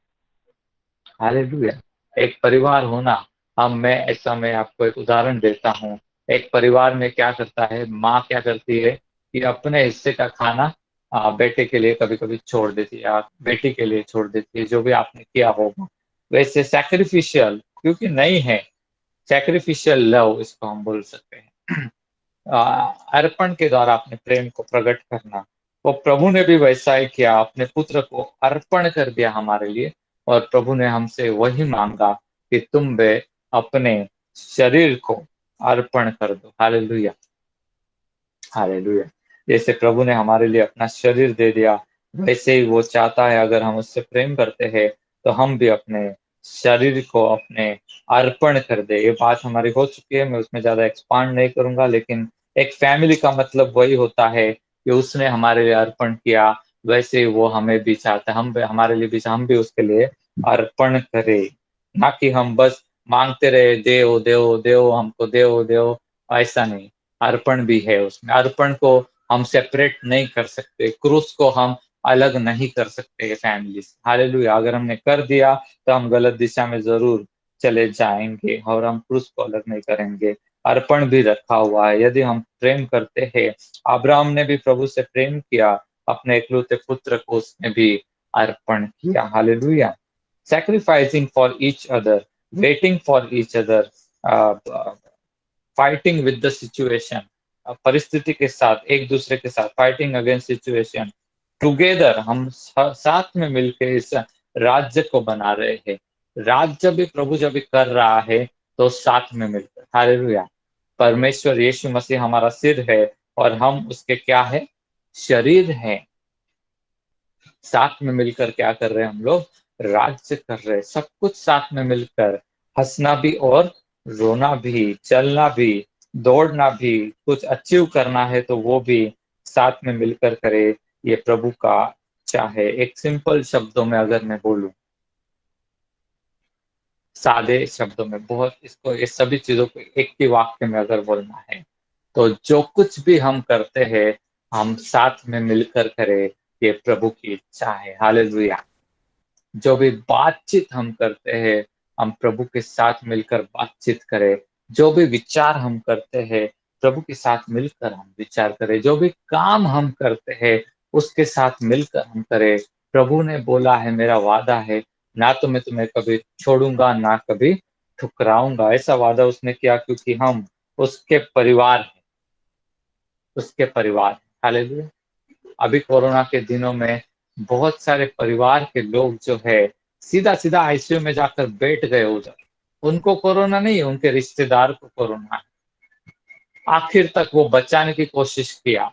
hallelujah. एक परिवार होना, हम मैं आपको एक उदाहरण देता हूँ। एक परिवार में क्या करता है, माँ क्या करती है कि अपने हिस्से का खाना बेटे के लिए कभी कभी छोड़ देती है या बेटी के लिए छोड़ देती है, जो भी आपने किया होगा। वैसे सैक्रिफिशियल क्योंकि नहीं है, सैक्रिफिशियल लव इसको हम बोल सकते हैं। अर्पण के द्वारा अपने प्रेम को प्रकट करना, वो प्रभु ने भी वैसा ही किया, अपने पुत्र को अर्पण कर दिया हमारे लिए। और प्रभु ने हमसे वही मांगा कि तुम वे अपने शरीर को अर्पण कर दो। Hallelujah, hallelujah. जैसे प्रभु ने हमारे लिए अपना शरीर दे दिया, वैसे ही वो चाहता है अगर हम उससे प्रेम करते हैं तो हम भी अपने शरीर को अपने अर्पण कर दे। ये बात हमारी हो चुकी है, मैं उसमें ज्यादा एक्सपांड नहीं करूंगा, लेकिन एक फैमिली का मतलब वही होता है कि उसने हमारे लिए अर्पण किया, वैसे ही वो हमें भी चाहता है, हमारे लिए भी, हम भी उसके लिए अर्पण करें। ना कि हम बस मांगते रहे, देव देव देव हमको देव देव, ऐसा नहीं। अर्पण भी है उसमें। अर्पण को हम सेपरेट नहीं कर सकते, क्रूस को हम अलग नहीं कर सकते फैमिली से। हालेलुया। अगर हमने कर दिया तो हम गलत दिशा में जरूर चले जाएंगे और हम क्रूस को अलग नहीं करेंगे। अर्पण भी रखा हुआ है, यदि हम प्रेम करते हैं। अब्राहम ने भी प्रभु से प्रेम किया, अपने इकलौते पुत्र को उसने भी अर्पण किया। Hallelujah. Sacrificing for each other, waiting for each other, fighting with the situation, परिस्थिति के साथ, एक दूसरे के साथ, फाइटिंग अगेंस्ट सिचुएशन टुगेदर, हम साथ में मिलकर इस राज्य को बना रहे हैं। राज्य भी प्रभु जब भी कर रहा है तो साथ में मिलकर। हालेलुया। परमेश्वर यीशु मसीह हमारा सिर है और हम उसके क्या है, शरीर है। साथ में मिलकर क्या कर रहे हैं हम लोग, राज्य कर रहे हैं, सब कुछ साथ में मिलकर। हंसना भी और रोना भी, चलना भी, दौड़ना भी, कुछ अचीव करना है तो वो भी साथ में मिलकर करे। ये प्रभु का चाहे। एक सिंपल शब्दों में अगर मैं बोलूं, सादे शब्दों में, बहुत इसको, ये सभी चीजों को एक ही वाक्य में अगर बोलना है तो जो कुछ भी हम करते हैं हम साथ में मिलकर करें, ये प्रभु की इच्छा है। हालेलुया। जो भी बातचीत हम करते हैं हम प्रभु के साथ मिलकर बातचीत करें। जो भी विचार हम करते हैं प्रभु के साथ मिलकर हम विचार करें। जो भी काम हम करते हैं उसके साथ मिलकर हम करें। प्रभु ने बोला है, मेरा वादा है, ना तो मैं तुम्हें कभी छोड़ूंगा ना कभी ठुकराऊंगा। ऐसा वादा उसने किया क्योंकि हम उसके परिवार हैं, उसके परिवार हैं। हालेलुया। अभी कोरोना के दिनों में बहुत सारे परिवार के लोग जो है सीधा सीधा आईसीयू में जाकर बैठ गए उधर। उनको कोरोना नहीं है, उनके रिश्तेदार को कोरोना है। आखिर तक वो बचाने की कोशिश किया।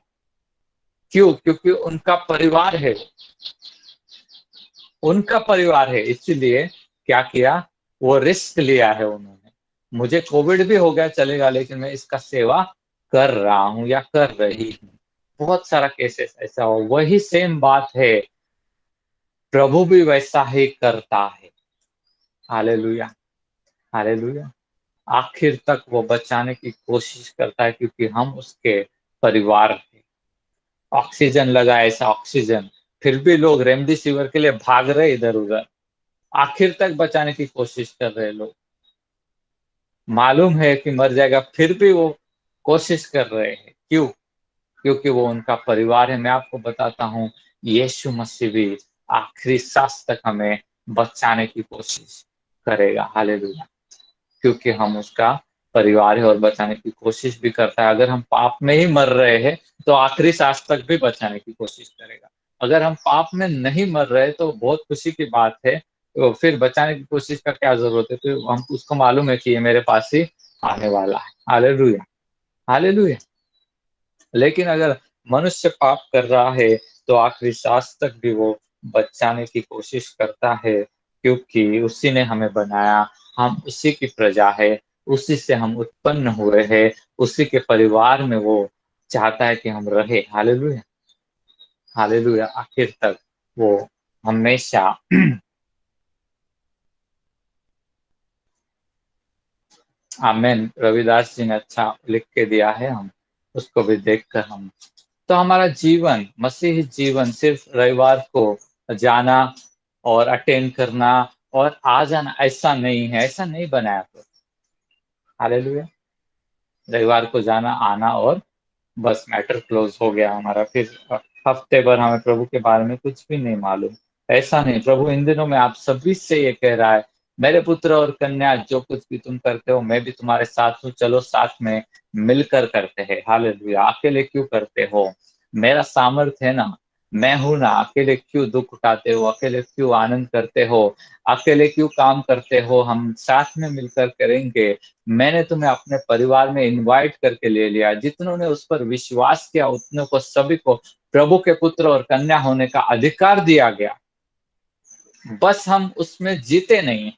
क्यों? क्योंकि उनका परिवार है, उनका परिवार है, इसीलिए क्या किया, वो रिस्क लिया है उन्होंने। मुझे कोविड भी हो गया चलेगा, लेकिन मैं इसका सेवा कर रहा हूं या कर रही हूँ। बहुत सारा केसेस ऐसा हो, वही सेम बात है, प्रभु भी वैसा ही करता है। Hallelujah, hallelujah. आखिर तक वो बचाने की कोशिश करता है क्योंकि हम उसके परिवार हैं। ऑक्सीजन लगा, ऐसा ऑक्सीजन, फिर भी लोग रेमडेसिविर के लिए भाग रहे इधर उधर। आखिर तक बचाने की कोशिश कर रहे लोग, मालूम है कि मर जाएगा फिर भी वो कोशिश कर रहे हैं। क्यों? क्योंकि वो उनका परिवार है। मैं आपको बताता हूँ, यीशु मसीह भी आखिरी सांस तक हमें बचाने की कोशिश करेगा। हालेलुया। क्योंकि हम उसका परिवार है और बचाने की कोशिश भी करता है। अगर हम पाप में ही मर रहे हैं तो आखिरी सांस तक भी बचाने की कोशिश करेगा। अगर हम पाप में नहीं मर रहे तो बहुत खुशी की बात है, तो फिर बचाने की कोशिश का क्या जरूरत है? तो हम उसको मालूम है कि ये मेरे पास ही आने वाला है। Hallelujah, hallelujah. लेकिन अगर मनुष्य पाप कर रहा है तो आखिरी सांस तक भी वो बचाने की कोशिश करता है, क्योंकि उसी ने हमें बनाया, हम उसी की प्रजा है, उसी से हम उत्पन्न हुए हैं, उसी के परिवार में वो चाहता है कि हम रहे। हालेलुया, हालेलुया, आखिर तक वो हमेशा आमेन। रविदास जी ने अच्छा लिख के दिया है, हम उसको भी देखकर हम तो हमारा जीवन, मसीही जीवन सिर्फ रविवार को जाना और अटेंड करना और आ जाना ऐसा नहीं है, ऐसा नहीं बनाया तो। हालेलुया। रविवार को जाना, आना और बस मैटर क्लोज हो गया हमारा। फिर हफ्ते भर हमें प्रभु के बारे में कुछ भी नहीं मालूम। ऐसा नहीं, प्रभु इन दिनों में आप सभी से ये कह रहा है, मेरे पुत्र और कन्या, जो कुछ भी तुम करते हो मैं भी तुम्हारे साथ हूँ, चलो साथ में मिलकर करते हैं। हालेलुया। अकेले क्यों करते हो? मेरा सामर्थ्य है ना, मैं हूं ना। अकेले क्यों दुख उठाते हो? अकेले क्यों आनंद करते हो? अकेले क्यों काम करते हो? हम साथ में मिलकर करेंगे। मैंने तुम्हें अपने परिवार में इनवाइट करके ले लिया। जितनों ने उस पर विश्वास किया उतनों को सभी को प्रभु के पुत्र और कन्या होने का अधिकार दिया गया। बस हम उसमें जीते नहीं,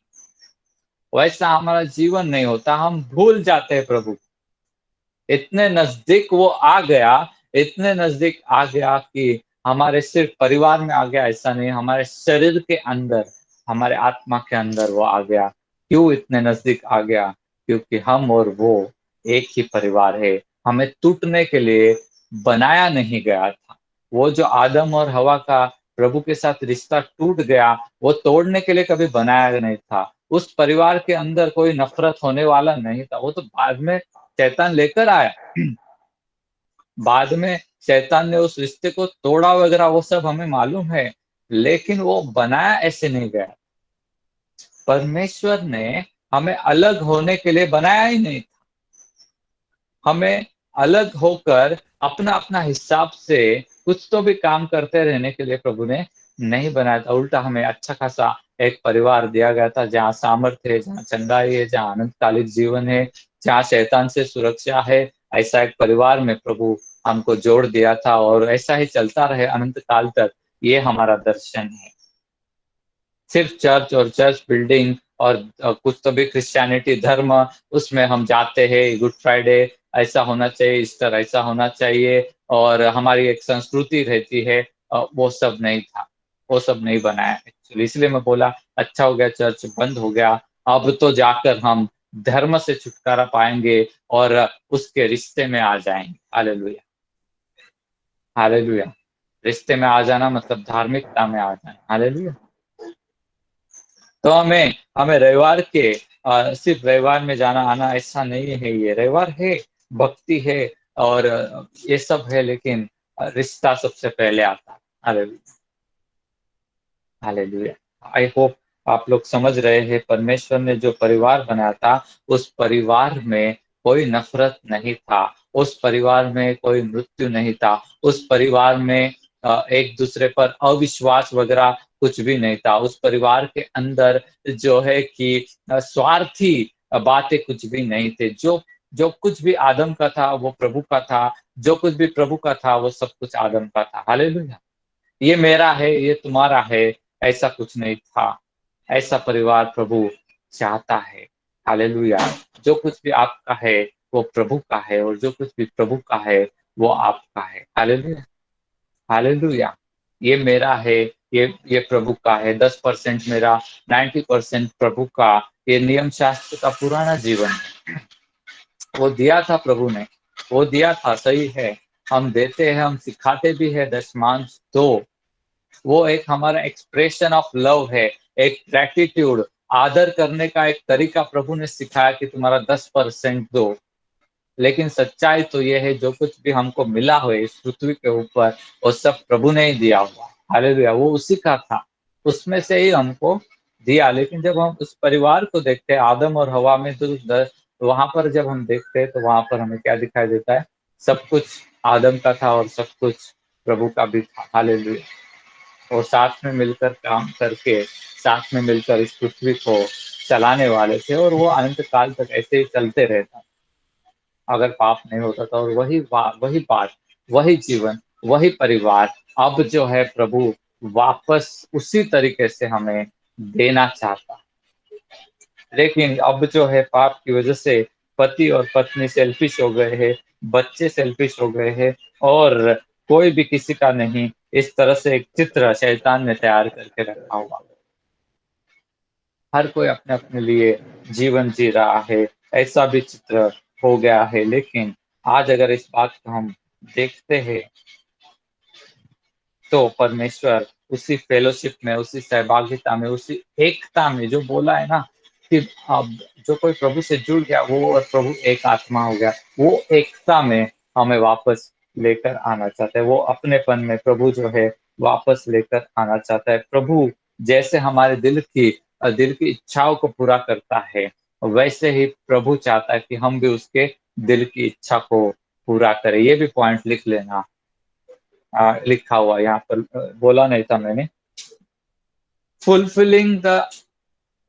वैसा हमारा जीवन नहीं होता, हम भूल जाते हैं प्रभु। इतने नजदीक वो आ गया, इतने नजदीक आ गया कि हमारे सिर्फ परिवार में आ गया ऐसा नहीं, हमारे शरीर के अंदर, हमारे आत्मा के अंदर वो आ गया। क्यों इतने नजदीक आ गया? क्योंकि हम और वो एक ही परिवार है। हमें टूटने के लिए बनाया नहीं गया था। वो जो आदम और हवा का प्रभु के साथ रिश्ता टूट गया, वो तोड़ने के लिए कभी बनाया नहीं था। उस परिवार के अंदर कोई नफरत होने वाला नहीं था, वो तो बाद में शैतान लेकर आया। बाद में शैतान ने उस रिश्ते को तोड़ा वगैरह, वो सब हमें मालूम है, लेकिन वो बनाया ऐसे नहीं गया। परमेश्वर ने हमें अलग होने के लिए बनाया ही नहीं था। हमें अलग होकर अपना अपना हिसाब से कुछ तो भी काम करते रहने के लिए प्रभु ने नहीं बनाया था। उल्टा हमें अच्छा खासा एक परिवार दिया गया था, जहाँ सामर्थ्य है, जहाँ चंगाई है, जहाँ आनंदकालिक जीवन है, जहाँ शैतान से सुरक्षा है। ऐसा एक परिवार में प्रभु हमको जोड़ दिया था, और ऐसा ही चलता रहे अनंत काल तक। ये हमारा दर्शन है। सिर्फ चर्च और चर्च बिल्डिंग और कुछ तो भी क्रिश्चियनिटी धर्म, उसमें हम जाते हैं, गुड फ्राइडे ऐसा होना चाहिए, ईस्टर ऐसा होना चाहिए, और हमारी एक संस्कृति रहती है। वो सब नहीं था, वो सब नहीं बनाया एक्चुअली। इसलिए मैं बोला अच्छा हो गया चर्च बंद हो गया। अब तो जाकर हम धर्म से छुटकारा पाएंगे और उसके रिश्ते में आ जाएंगे। Hallelujah, hallelujah. रिश्ते में आ जाना मतलब धार्मिकता में आ जाना। हालेलुया। तो हमें हमें रविवार के सिर्फ रविवार में जाना आना ऐसा नहीं है। ये रविवार है, भक्ति है, और ये सब है, लेकिन रिश्ता सबसे पहले आता है। Hallelujah, hallelujah. आई होप आप लोग समझ रहे हैं, परमेश्वर ने जो परिवार बनाया था, उस परिवार में कोई नफरत नहीं था, उस परिवार में कोई मृत्यु नहीं था, उस परिवार में एक दूसरे पर अविश्वास वगैरह कुछ भी नहीं था। उस परिवार के अंदर जो है कि स्वार्थी बातें कुछ भी नहीं थे। जो जो कुछ भी आदम का था वो प्रभु का था, जो कुछ भी प्रभु का था वो सब कुछ आदम का था। हालेलुया। ये मेरा है, ये तुम्हारा है, ऐसा कुछ नहीं था। ऐसा परिवार प्रभु चाहता है। हालेलुया। जो कुछ भी आपका है वो प्रभु का है, और जो कुछ भी प्रभु का है वो आपका है। Hallelujah, hallelujah. ये मेरा है, ये प्रभु का है। 10% मेरा, 90% प्रभु का। ये नियम शास्त्र का पुराना जीवन है, वो दिया था प्रभु ने, वो दिया था, सही है। हम देते हैं, हम सिखाते भी है दशमांश दो। वो एक हमारा एक्सप्रेशन ऑफ लव है, एक ग्रेटिट्यूड, आदर करने का एक तरीका प्रभु ने सिखाया कि तुम्हारा 10% दो। लेकिन सच्चाई तो ये है, जो कुछ भी हमको मिला हो इस पृथ्वी के ऊपर, वो सब प्रभु ने ही दिया हुआ। हालेलुया। वो उसी का था, उसमें से ही हमको दिया। लेकिन जब हम उस परिवार को देखते हैं, आदम और हवा में, तो वहां पर जब हम देखते हैं तो वहां पर हमें क्या दिखाई देता है? सब कुछ आदम का था और सब कुछ प्रभु का भी था। हालेलुया। और साथ में मिलकर काम करके, साथ में मिलकर इस पृथ्वी को चलाने वाले थे, और वो अनंत काल तक ऐसे ही चलते रहता अगर पाप नहीं होता था। और वही बात, वही जीवन, वही परिवार अब जो है प्रभु वापस उसी तरीके से हमें देना चाहता। लेकिन अब जो है पाप की वजह से पति और पत्नी सेल्फिश हो गए हैं, बच्चे सेल्फिश हो गए हैं और कोई भी किसी का नहीं, इस तरह से एक चित्र शैतान ने तैयार करके रखा हुआ। हर कोई अपने-अपने लिए जीवन जी रहा है, ऐसा भी चित्र हो गया है। लेकिन आज अगर इस बात को हम देखते हैं, तो परमेश्वर उसी फेलोशिप में, उसी सहभागिता में, उसी एकता में जो बोला है ना कि अब जो कोई प्रभु से जुड़ गया वो और प्रभु एक आत्मा हो गया, वो एकता में हमें वापस लेकर आना चाहता है। वो अपनेपन में प्रभु जो है वापस लेकर आना चाहता है। प्रभु जैसे हमारे दिल की इच्छाओं को पूरा करता है, वैसे ही प्रभु चाहता है कि हम भी उसके दिल की इच्छा को पूरा करें। ये भी पॉइंट लिख लेना। लिखा हुआ है यहाँ पर, बोला नहीं था मैंने। Fulfilling the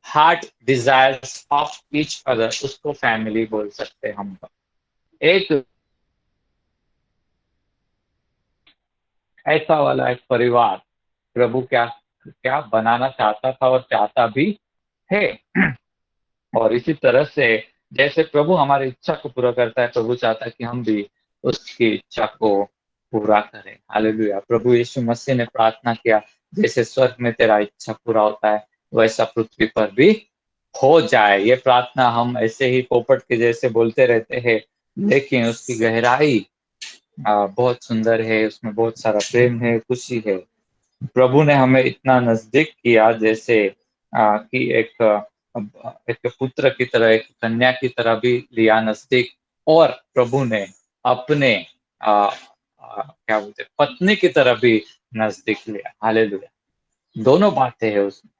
heart desires of each other, उसको फैमिली बोल सकते हैं हम। एक ऐसा वाला एक परिवार प्रभु क्या क्या बनाना चाहता था और चाहता भी है। और इसी तरह से जैसे प्रभु हमारी इच्छा को पूरा करता है, प्रभु चाहता है कि हम भी उसकी इच्छा को पूरा करें। हालेलुया। प्रभु यीशु मसीह ने प्रार्थना किया, जैसे स्वर्ग में तेरा इच्छा पूरा होता है, वैसा पृथ्वी पर भी हो जाए। ये प्रार्थना हम ऐसे ही पोपट के जैसे बोलते रहते हैं, लेकिन उसकी गहराई बहुत सुंदर है, उसमें बहुत सारा प्रेम है, खुशी है। प्रभु ने हमें इतना नजदीक किया, जैसे कि एक पुत्र की तरह, एक कन्या की तरह भी लिया नजदीक। और प्रभु ने अपने क्या बोलते पत्नी की तरह भी नजदीक लिया। हालेलुया। दोनों बातें हैं उसमें,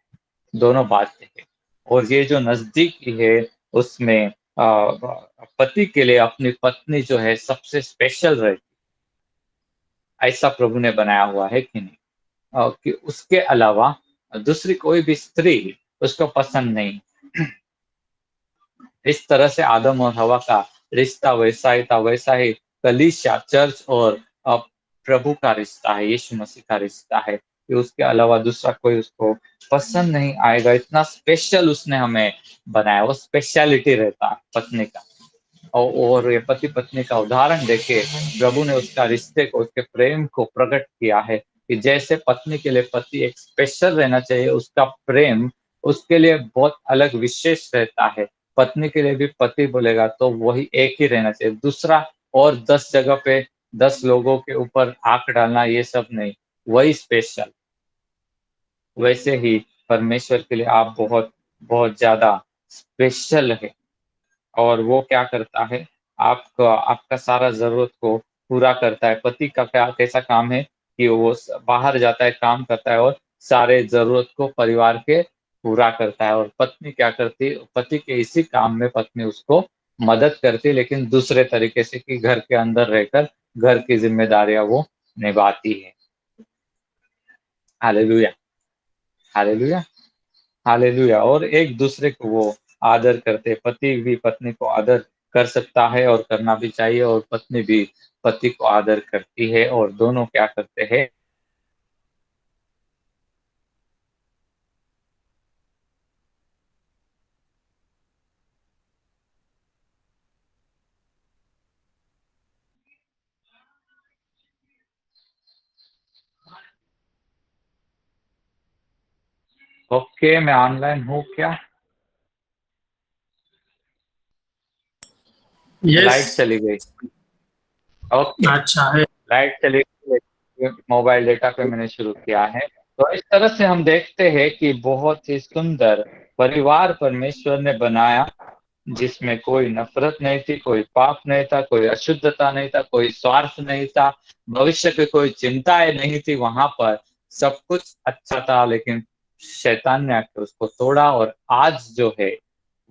दोनों बातें हैं। और ये जो नजदीकी है उसमें पति के लिए अपनी पत्नी जो है सबसे स्पेशल रहती, ऐसा प्रभु ने बनाया हुआ है कि नहीं? कि उसके अलावा दूसरी कोई भी स्त्री उसको पसंद नहीं। इस तरह से आदम और हवा का रिश्ता वैसा ही था, वैसा ही कलीसिया, चर्च और प्रभु का रिश्ता है, यीशु मसीह का रिश्ता है कि उसके अलावा दूसरा कोई उसको पसंद नहीं आएगा। इतना स्पेशल उसने हमें बनाया, वो स्पेशलिटी रहता है पत्नी का। और ये पति पत्नी का उदाहरण देके प्रभु ने उसका रिश्ते को, उसके प्रेम को प्रकट किया है कि जैसे पत्नी के लिए पति एक स्पेशल रहना चाहिए, उसका प्रेम उसके लिए बहुत अलग विशेष रहता है। पत्नी के लिए भी पति बोलेगा तो वही एक ही रहना चाहिए, दूसरा और 10 जगह पे 10 लोगों के ऊपर आंख डालना ये सब नहीं, वही स्पेशल। वैसे ही परमेश्वर के लिए आप बहुत बहुत ज्यादा स्पेशल है। और वो क्या करता है, आपका आपका सारा ज़रूरत को पूरा करता है। पति का क्या कैसा काम है कि वो बाहर जाता है, काम करता है और सारे ज़रूरत को परिवार के पूरा करता है। और पत्नी क्या करती है, पति के इसी काम में पत्नी उसको मदद करती है, लेकिन दूसरे तरीके से कि घर के अंदर रहकर घर की ज़िम्मेदारियाँ वो निभाती है। Hallelujah, hallelujah, hallelujah. और एक दूसरे को वो आदर करते, पति भी पत्नी को आदर कर सकता है और करना भी चाहिए, और पत्नी भी पति को आदर करती है, और दोनों क्या करते हैं। ओके, मैं ऑनलाइन हूँ क्या? यस। लाइट चली गई। ओके, अच्छा है। लाइट चली गई, मोबाइल डेटा पे मैंने शुरू किया है। तो इस तरह से हम देखते हैं कि बहुत ही सुंदर परिवार परमेश्वर ने बनाया, जिसमें कोई नफरत नहीं थी, कोई पाप नहीं था, कोई अशुद्धता नहीं था, कोई स्वार्थ नहीं था, भविष्य की कोई चिंताएं नहीं थी। वहां पर सब कुछ अच्छा था, लेकिन शैतान ने आकर उसको तोड़ा। और आज जो है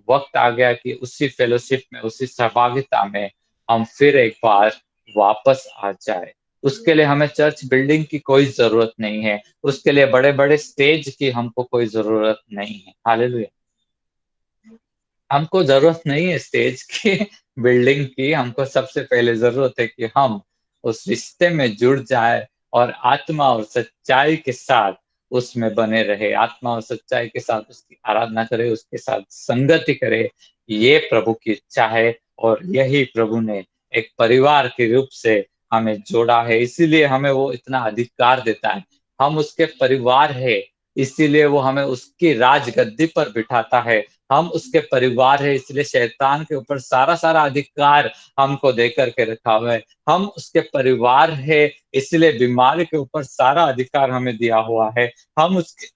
वक्त आ गया कि उसी फेलोशिप में, उसी सहभागिता में हम फिर एक बार वापस आ जाए। उसके लिए हमें चर्च बिल्डिंग की कोई जरूरत नहीं है, उसके लिए बड़े बड़े स्टेज की हमको कोई जरूरत नहीं है। हालेलुया। हमको जरूरत नहीं है स्टेज की, बिल्डिंग की। हमको सबसे पहले जरूरत है कि हम उस रिश्ते में जुड़ जाए और आत्मा और सच्चाई के साथ उसमें बने रहे, आत्मा और सच्चाई के साथ उसकी आराधना करे, उसके साथ संगति करे। ये प्रभु की इच्छा है और यही प्रभु ने एक परिवार के रूप से हमें जोड़ा है, इसीलिए हमें वो इतना अधिकार देता है। हम उसके परिवार है, इसीलिए वो हमें उसकी राजगद्दी पर बिठाता है। हम उसके परिवार है, इसलिए शैतान के ऊपर सारा-सारा अधिकार हमको दे कर के रखा हुआ है। हम उसके परिवार है, इसलिए बीमारी के ऊपर सारा अधिकार हमें दिया हुआ है। हम उसके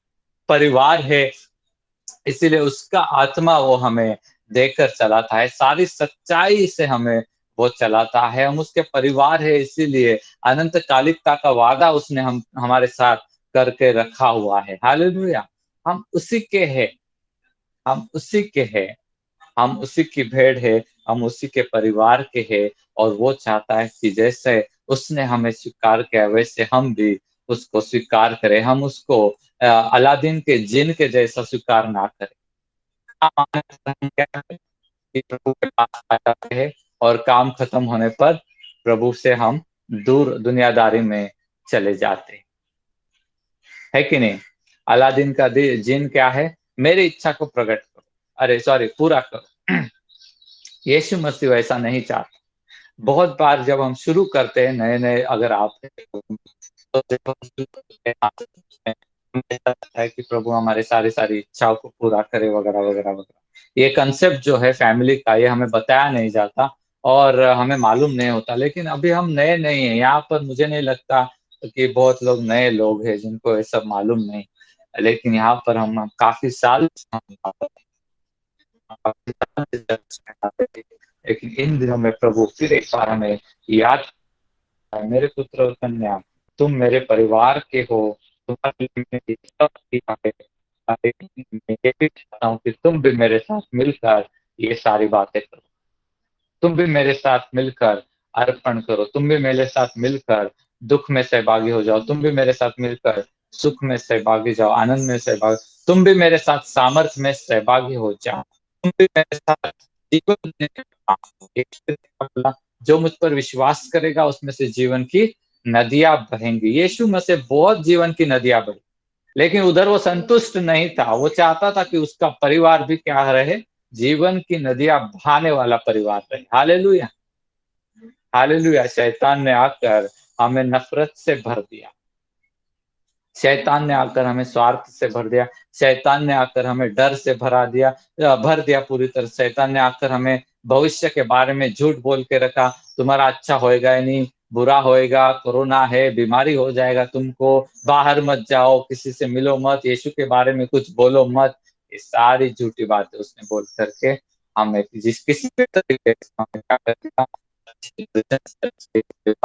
परिवार है, इसीलिए उसका आत्मा वो हमें देकर चलाता है, सारी सच्चाई से हमें वो चलाता है। हम उसके परिवार है, इसीलिए अनंतकालिकता का वादा उसने हम हमारे साथ करके रखा हुआ है। हालेलुया! हम उसी के हैं, हम उसी के हैं, हम उसी की भेड़ है, हम उसी के परिवार के हैं और वो चाहता है कि जैसे उसने हमें स्वीकार किया, वैसे हम भी उसको स्वीकार करें। हम उसको अलादीन के जिन के जैसा स्वीकार ना करें। हम क्या करते हैं कि प्रभु के पास आ जाते हैं और काम खत्म होने पर प्रभु से हम दूर दुनियादारी में चले जाते हैं। है कि नहीं? अलादीन का जिन क्या है? मेरी इच्छा को प्रकट करो, अरे सॉरी पूरा करो। यीशु मसीह वैसा नहीं चाहता। बहुत बार जब हम शुरू करते हैं नए-नए, अगर आप तो जब हम शुरू करते हैं, हमें ऐसा लगता है कि प्रभु हमारे सारी इच्छाओं को पूरा करे वगैरह, वगैरह, वगैरह। ये कांसेप्ट जो है फैमिली का, ये हमें बताया नहीं जाता और हमें मालूम नहीं होता। लेकिन अभी हम नए-नए हैं, यहाँ पर मुझे नहीं लगता कि बहुत लोग नए लोग हैं जिनको ये सब मालूम नहीं। लेकिन यहाँ पर हम काफ़ी साल से हम यहाँ पर लेकिन इन दिनों में प्रभु फिर एक बार हमें याद, मेरे पुत्र और कन्या, तुम मेरे परिवार के हो, तुम्हारे लिए मैंने सब किया है। लेकिन मैं ये भी चाहता हूँ कि तुम भी मेरे साथ मिलकर ये सारी बातें करो। तुम भी मेरे साथ मिलकर अर्पण करो, तुम भी मेरे साथ मिलकर दुःख में सहभागी हो जाओ, तुम भी मेरे साथ मिलकर सुख में सहभागी जाओ, आनंद में सहभागी, तुम भी मेरे साथ सामर्थ्य में सहभागी हो जाओ, तुम भी मेरे साथ जीवन देने का काम करो। जो मुझ पर विश्वास करेगा उसमें से जीवन की नदियाँ बहेंगी। यीशु में से बहुत जीवन की नदियाँ बही। लेकिन उधर वो संतुष्ट नहीं था, वो चाहता था कि उसका परिवार भी क्या रहे, जीवन की नदियाँ बहाने वाला परिवार रहे। हालेलुया! हालेलुया! शैतान ने आकर हमें नफ़रत से भर दिया। शैतान ने आकर हमें स्वार्थ से भर दिया, शैतान ने आकर हमें डर से भर दिया पूरी तरह। शैतान ने आकर हमें भविष्य के बारे में झूठ बोल के रखा, तुम्हारा अच्छा होएगा ही नहीं, बुरा होएगा, कोरोना है, बीमारी हो जाएगा तुमको, बाहर मत जाओ, किसी से मिलो मत, यीशु के बारे में कुछ बोलो मत। ये सारी झूठी बातें उसने बोल कर के हमें जिस किसी भी तरीके से हमें क्या कर दिया,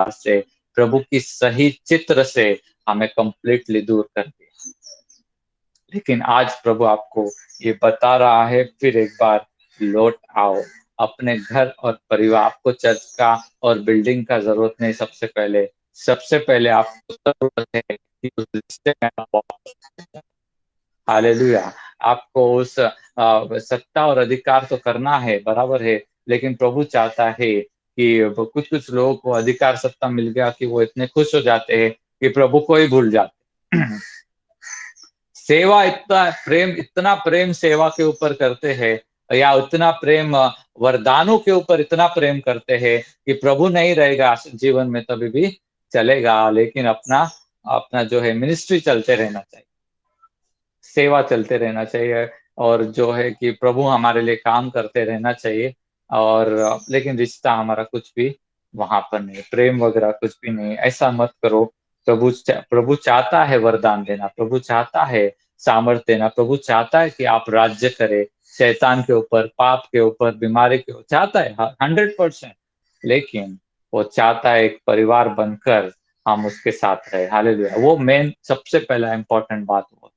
से प्रभु की सही चित्र से हमें कंप्लीटली दूर कर दिया। लेकिन आज प्रभु आपको ये बता रहा है, फिर एक बार लौट आओ अपने घर और परिवार। आपको चर्च का और बिल्डिंग का जरूरत नहीं। सबसे पहले आपको जरूरत है कि उस रिश्ते में आप वापस, हालेलुया, आपको उस सत्ता और अधिकार तो करना है, बराबर है, लेकिन प्रभु चाहता है कि कुछ-कुछ लोगों को अधिकार सत्ता मिल गया कि वो इतने खुश हो जाते हैं कि प्रभु को ही भूल जाते हैं। सेवा इतना प्रेम सेवा के ऊपर करते हैं, या उतना प्रेम वरदानों के ऊपर इतना प्रेम करते हैं कि प्रभु नहीं रहेगा जीवन में तभी भी चलेगा, लेकिन अपना अपना जो है मिनिस्ट्री चलते रहना चाहिए। सेवा चलते रहना चाहिए और जो है कि प्रभु हमारे लिए काम करते रहना चाहिए। और लेकिन रिश्ता हमारा कुछ भी वहाँ पर नहीं, प्रेम वगैरह कुछ भी नहीं, ऐसा मत करो। प्रभु चाहता है वरदान देना, प्रभु चाहता है सामर्थ्य देना, प्रभु चाहता है कि आप राज्य करें शैतान के ऊपर, पाप के ऊपर, बीमारी के ऊपर, चाहता है 100%। लेकिन वो चाहता है एक परिवार बनकर हम उसके साथ रहें। हालेलुया! वो मेन सबसे पहला इम्पोर्टेंट बात वो,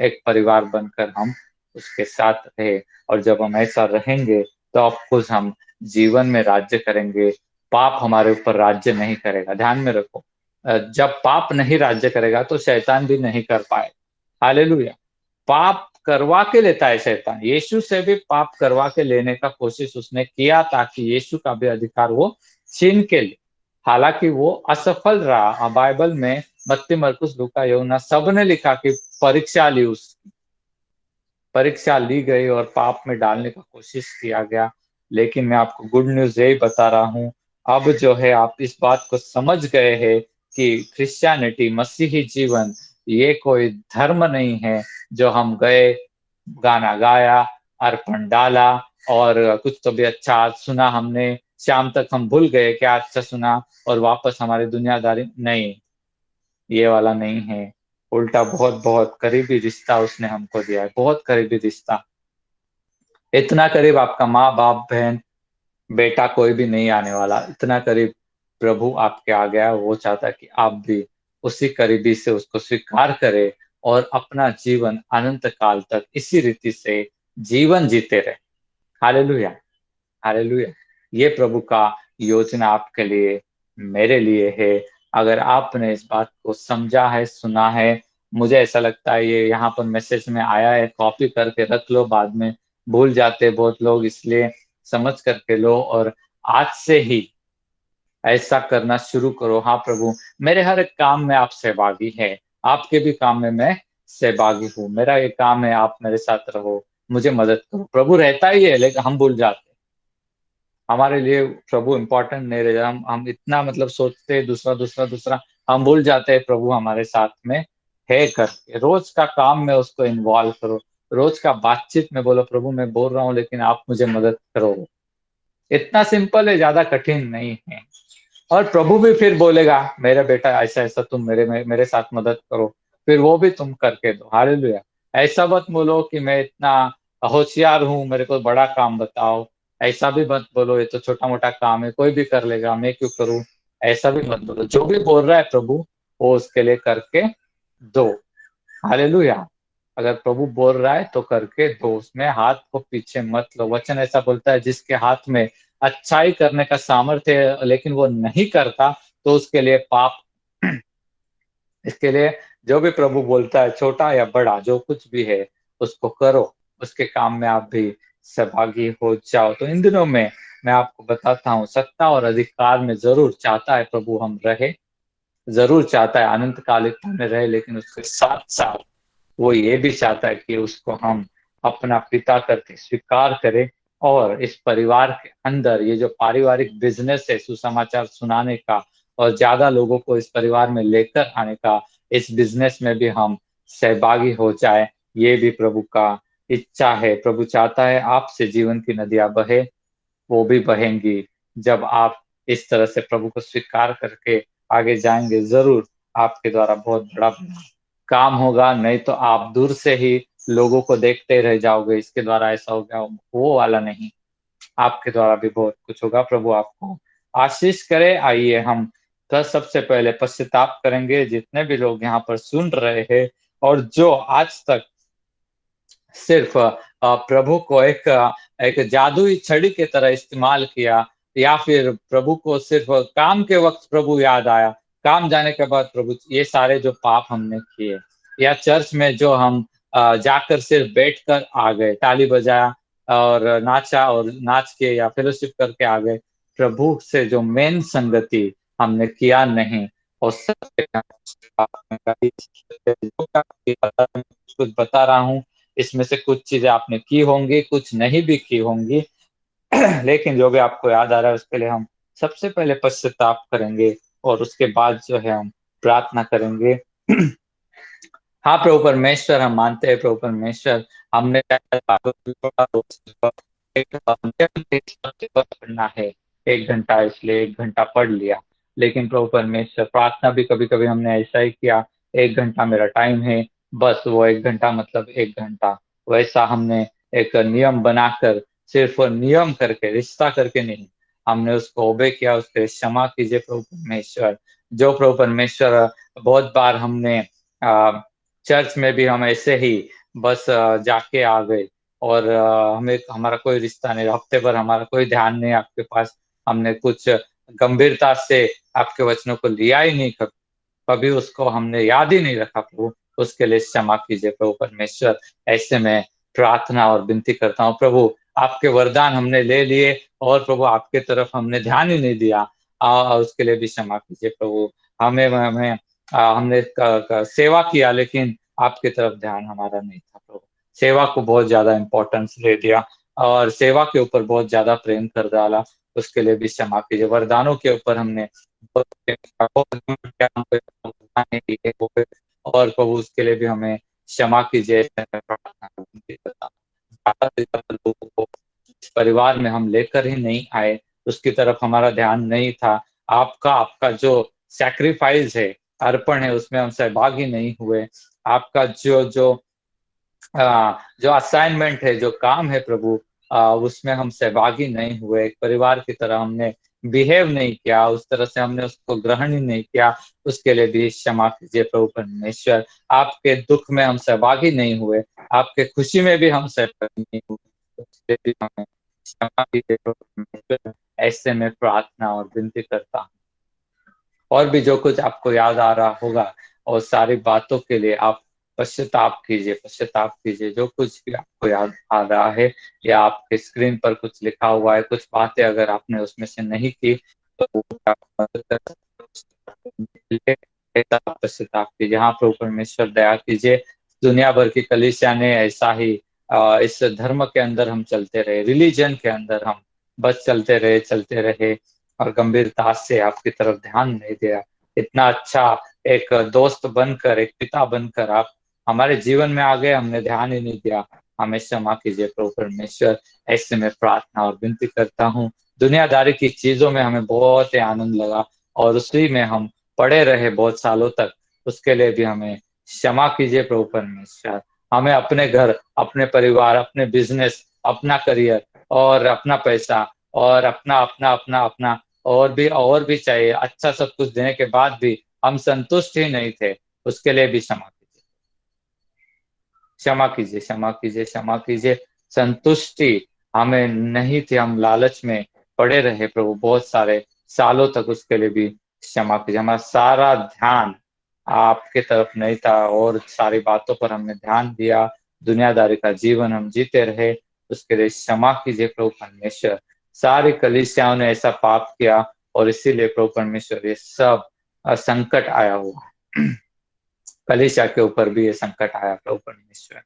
एक परिवार बनकर हम उसके साथ रहे। और जब हम ऐसा रहेंगे तो ऑफ कोर्स हम जीवन में राज्य करेंगे। पाप हमारे ऊपर राज्य नहीं करेगा। ध्यान में रखो, जब पाप नहीं राज्य करेगा तो शैतान भी नहीं कर पाए। हालेलुया! पाप करवा के लेता है शैतान। यीशु से भी पाप करवा के लेने का कोशिश उसने किया ताकि यीशु का भी अधिकार वो छीन के ले। हालाँकि वो असफल रहा। बाइबल में मत्ती, मरकुस, लूका, यूहन्ना सबने लिखा कि परीक्षा ली उसकी, परीक्षा ली गई और पाप में डालने का कोशिश किया गया। लेकिन मैं आपको गुड न्यूज़ यही बता रहा हूँ, अब जो है आप इस बात को समझ गए हैं कि क्रिश्चियनिटी, मसीही जीवन, ये कोई धर्म नहीं है जो हम गए, गाना गाया, अर्पण डाला और कुछ तो भी अच्छा आज सुना हमने, शाम तक हम भूल गए क्या अच्छा सुना और वापस हमारी दुनियादारी। नहीं, ये वाला नहीं है। उल्टा बहुत बहुत करीबी रिश्ता उसने हमको दिया है, बहुत करीबी रिश्ता। इतना करीब आपका माँ बाप बहन बेटा कोई भी नहीं आने वाला, इतना करीब प्रभु आपके आ गया। वो चाहता है कि आप भी उसी करीबी से उसको स्वीकार करें और अपना जीवन अनंत काल तक इसी रीति से जीवन जीते रहे। Hallelujah, hallelujah. ये प्रभु का योजना आपके लिए, मेरे लिए है। अगर आपने इस बात को समझा है, सुना है, मुझे ऐसा लगता है ये यहाँ पर मैसेज में आया है, कॉपी करके रख लो, बाद में भूल जाते बहुत लोग, इसलिए समझ करके लो और आज से ही ऐसा करना शुरू करो। हाँ प्रभु, मेरे हर एक काम में आप सहभागी है, आपके भी काम में मैं सहभागी हूँ। मेरा ये काम है, आप मेरे साथ रहो, मुझे मदद करो। प्रभु रहता ही है लेकिन हम भूल जाते, हमारे लिए प्रभु इम्पोर्टेंट नहीं रहे। हम इतना मतलब सोचते हैं दूसरा दूसरा दूसरा, हम भूल जाते हैं प्रभु हमारे साथ में है करके। रोज का काम में उसको इन्वॉल्व करो, रोज का बातचीत में बोलो प्रभु मैं बोल रहा हूँ लेकिन आप मुझे मदद करो। इतना सिंपल है, ज्यादा कठिन नहीं है। और प्रभु भी फिर बोलेगा मेरा बेटा ऐसा ऐसा तुम मेरे साथ मदद करो, फिर वो भी तुम करके दो। हालेलुया। ऐसा मत बोलो कि मैं इतना होशियार हूँ, मेरे को बड़ा काम बताओ। ऐसा भी मत बोलो ये तो छोटा मोटा काम है, कोई भी कर लेगा, मैं क्यों करूँ। ऐसा भी मत बोलो। जो भी बोल रहा है प्रभु वो उसके लिए करके दो। हालेलुया। अगर प्रभु बोल रहा है तो करके दो, उसमें हाथ को पीछे मत लो। वचन ऐसा बोलता है जिसके हाथ में अच्छाई करने का सामर्थ्य है लेकिन वो नहीं करता तो उसके लिए पाप। इसके लिए जो भी प्रभु बोलता है, छोटा या बड़ा जो कुछ भी है, उसको करो, उसके काम में आप भी सहभागी हो जाओ। तो इन दिनों में मैं आपको बताता हूँ, सत्ता और अधिकार में जरूर चाहता है प्रभु हम रहे, जरूर चाहता है अनंत कालिकता में रहे, लेकिन उसके साथ साथ वो ये भी चाहता है कि उसको हम अपना पिता करके स्वीकार करें और इस परिवार के अंदर ये जो पारिवारिक बिजनेस है सुसमाचार सुनाने का और ज्यादा लोगों को इस परिवार में लेकर आने का, इस बिजनेस में भी हम सहभागी हो जाए। ये भी प्रभु का इच्छा है। प्रभु चाहता है आपसे जीवन की नदियां बहे, वो भी बहेंगी जब आप इस तरह से प्रभु को स्वीकार करके आगे जाएंगे। जरूर आपके द्वारा बहुत बड़ा काम होगा, नहीं तो आप दूर से ही लोगों को देखते रह जाओगे, इसके द्वारा ऐसा हो गया, वो वाला नहीं। आपके द्वारा भी बहुत कुछ होगा। प्रभु आपको आशीष करे। आइए हम तो सबसे पहले पश्चाताप करेंगे, जितने भी लोग यहाँ पर सुन रहे हैं और जो आज तक सिर्फ प्रभु को एक जादुई छड़ी की तरह इस्तेमाल किया, या फिर प्रभु को सिर्फ काम के वक्त प्रभु याद आया, काम जाने के बाद प्रभु, ये सारे जो पाप हमने किए, या चर्च में जो हम जाकर सिर्फ बैठकर आ गए, ताली बजाया और नाचा और नाच के या फेलोशिप करके आ गए, प्रभु से जो मेन संगति हमने किया नहीं। और सब कुछ बता रहा हूँ, इसमें से कुछ चीजें आपने की होंगी, कुछ नहीं भी की होंगी। लेकिन जो भी आपको याद आ रहा है उसके लिए हम सबसे पहले पश्चाताप करेंगे और उसके बाद जो है हम प्रार्थना करेंगे। हाँ प्रभु परमेश्वर, हम मानते हैं प्रभु परमेश्वर, हमने पढ़ना है 1 घंटा, इसलिए 1 घंटा पढ़ लिया। लेकिन प्रभु परमेश्वर प्रार्थना भी कभी कभी हमने ऐसा ही किया, 1 घंटा मेरा टाइम है, बस वो 1 घंटा मतलब 1 घंटा। वैसा हमने एक नियम बनाकर, सिर्फ नियम करके, रिश्ता करके नहीं, हमने उसको ओबे किया। उसके क्षमा कीजिए प्रभु परमेश्वर। जो प्रभु परमेश्वर बहुत बार हमने चर्च में भी हम ऐसे ही बस जाके आ गए और हमें हमारा कोई रिश्ता नहीं, हफ्ते भर हमारा कोई ध्यान नहीं आपके पास, हमने कुछ गंभीरता से आपके वचनों को लिया ही नहीं, कभी उसको हमने याद ही नहीं रखा प्रभु, उसके लिए क्षमा कीजिए प्रभु परमेश्वर। ऐसे में प्रार्थना और विनती करता हूँ प्रभु, आपके वरदान हमने ले लिए और प्रभु आपके तरफ हमने ध्यान ही नहीं दिया, उसके लिए भी क्षमा कीजिए प्रभु। हमें हमने सेवा किया लेकिन आपकी तरफ ध्यान हमारा नहीं था प्रभु। सेवा को बहुत ज्यादा इम्पोर्टेंस दे दिया और सेवा के ऊपर बहुत ज्यादा प्रेम कर डाला, उसके लिए भी क्षमा कीजिए। वरदानों के ऊपर हमने और प्रभु उसके लिए भी हमें क्षमा कीजिए, प्रार्थना करता हूँ। लोगों को इस परिवार में हम लेकर ही नहीं आए, उसकी तरफ हमारा ध्यान नहीं था। आपका जो सैक्रिफाइस है, अर्पण है, उसमें हम सहभागी नहीं हुए। आपका जो असाइनमेंट है, जो काम है प्रभु, उसमें हम सहभागी नहीं हुए। एक परिवार की तरह हमने बिहेव नहीं किया, उस तरह से हमने उसको ग्रहण ही नहीं किया। उसके लिए भी क्षमा कीजिए प्रभु परमेश्वर। आपके दुख में हम सहभागी नहीं हुए, आपके खुशी में भी हम सहभागी नहीं हुए, उसके लिए भी हमें क्षमा कीजिए प्रभु परमेश्वर। ऐसे में प्रार्थना और विनती करता हूँ। और भी जो कुछ आपको याद आ रहा होगा और सारी बातों के लिए आप पश्चाताप कीजिए। जो कुछ भी आपको याद आ रहा है या आपके स्क्रीन पर कुछ लिखा हुआ है, कुछ बातें अगर आपने उसमें से नहीं की तो पश्चाताप कीजिए। हाँ प्रभु परमेश्वर दया कीजिए। दुनिया भर की कलीसिया ने ऐसा ही इस धर्म के अंदर हम चलते रहे, रिलीजन के अंदर हम बस चलते रहे और गंभीरता से आपकी तरफ ध्यान नहीं दिया। इतना अच्छा एक दोस्त बनकर, एक पिता बनकर आप हमारे जीवन में आ गए, हमने ध्यान ही नहीं दिया। हमें क्षमा कीजिए प्रभु परमेश्वर। ऐसे में प्रार्थना और विनती करता हूँ। दुनियादारी की चीजों में हमें बहुत ही आनंद लगा और उसी में हम पड़े रहे बहुत सालों तक, उसके लिए भी हमें क्षमा कीजिए प्रभु परमेश्वर। हमें अपने घर, अपने परिवार, अपने बिजनेस, अपना करियर और अपना पैसा और अपना और भी चाहिए, अच्छा सब कुछ देने के बाद भी हम संतुष्ट ही नहीं थे। उसके लिए भी क्षमा कीजिए। संतुष्टि हमें नहीं थी, हम लालच में पड़े रहे प्रभु बहुत सारे सालों तक। उसके लिए भी क्षमा कीजिए। हमारा सारा ध्यान आपके तरफ नहीं था और सारी बातों पर हमने ध्यान दिया, दुनियादारी का जीवन हम जीते रहे। उसके लिए क्षमा कीजिए प्रभु परमेश्वर। सारी कलीसियाओं ने ऐसा पाप किया और इसीलिए प्रभु परमेश्वर ये सब संकट आया हुआ है। कलीसिया के ऊपर भी ये संकट आया प्रभु परमेश्वर।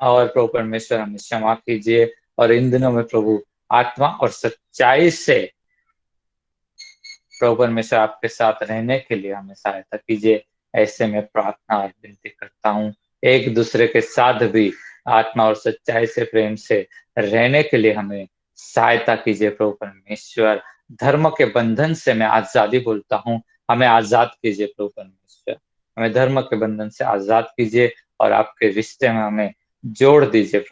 और प्रभु परमेश्वर हमें क्षमा कीजिए। और इन दिनों में प्रभु आत्मा और सच्चाई से प्रभु परमेश्वर आपके साथ रहने के लिए हमें सहायता कीजिए। ऐसे में प्रार्थना और विनती करता हूँ। एक दूसरे के साथ भी आत्मा और सच्चाई से, प्रेम से रहने के लिए हमें सहायता कीजिए प्रभु परमेश्वर। धर्म के बंधन से मैं आजादी बोलता हूँ, हमें आजाद कीजिए प्रभु परमेश्वर। हमें धर्म के बंधन से आजाद कीजिए और आपके रिश्ते में हमें जोड़ दीजिए।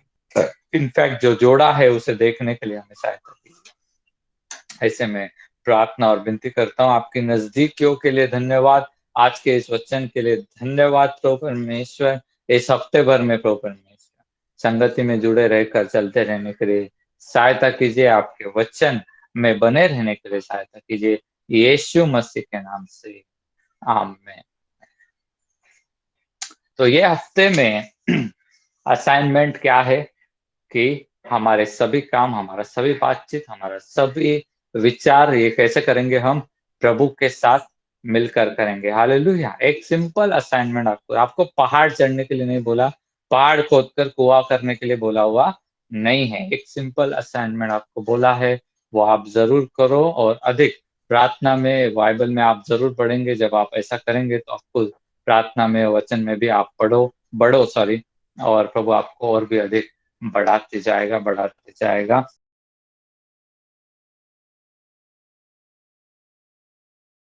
इनफैक्ट जो जोड़ा है उसे देखने के लिए हमें सहायता कीजिए। ऐसे में प्रार्थना और विनती करता हूँ। आपकी नजदीकियों के लिए धन्यवाद, आज के इस वचन के लिए धन्यवाद प्रभु परमेश्वर। इस हफ्ते भर में प्रभु परमेश्वर संगति में जुड़े रहकर चलते रहने के लिए सहायता कीजिए, आपके वचन में बने रहने के लिए सहायता कीजिए, यीशु मसीह के नाम से आमीन। तो ये हफ्ते में असाइनमेंट क्या है कि हमारे सभी काम, हमारा सभी बातचीत, हमारा सभी विचार ये कैसे करेंगे, हम प्रभु के साथ मिलकर करेंगे। हालेलुया। एक सिंपल असाइनमेंट आपको पहाड़ चढ़ने के लिए नहीं बोला, पहाड़ खोदकर कुआं करने के लिए बोला हुआ नहीं है। एक सिंपल असाइनमेंट आपको बोला है, वो आप जरूर करो। और अधिक प्रार्थना में, बाइबल में आप जरूर पढ़ेंगे। जब आप ऐसा करेंगे तो आपको प्रार्थना में, वचन में भी आप बढ़ो, और प्रभु आपको और भी अधिक बढ़ाते जाएगा।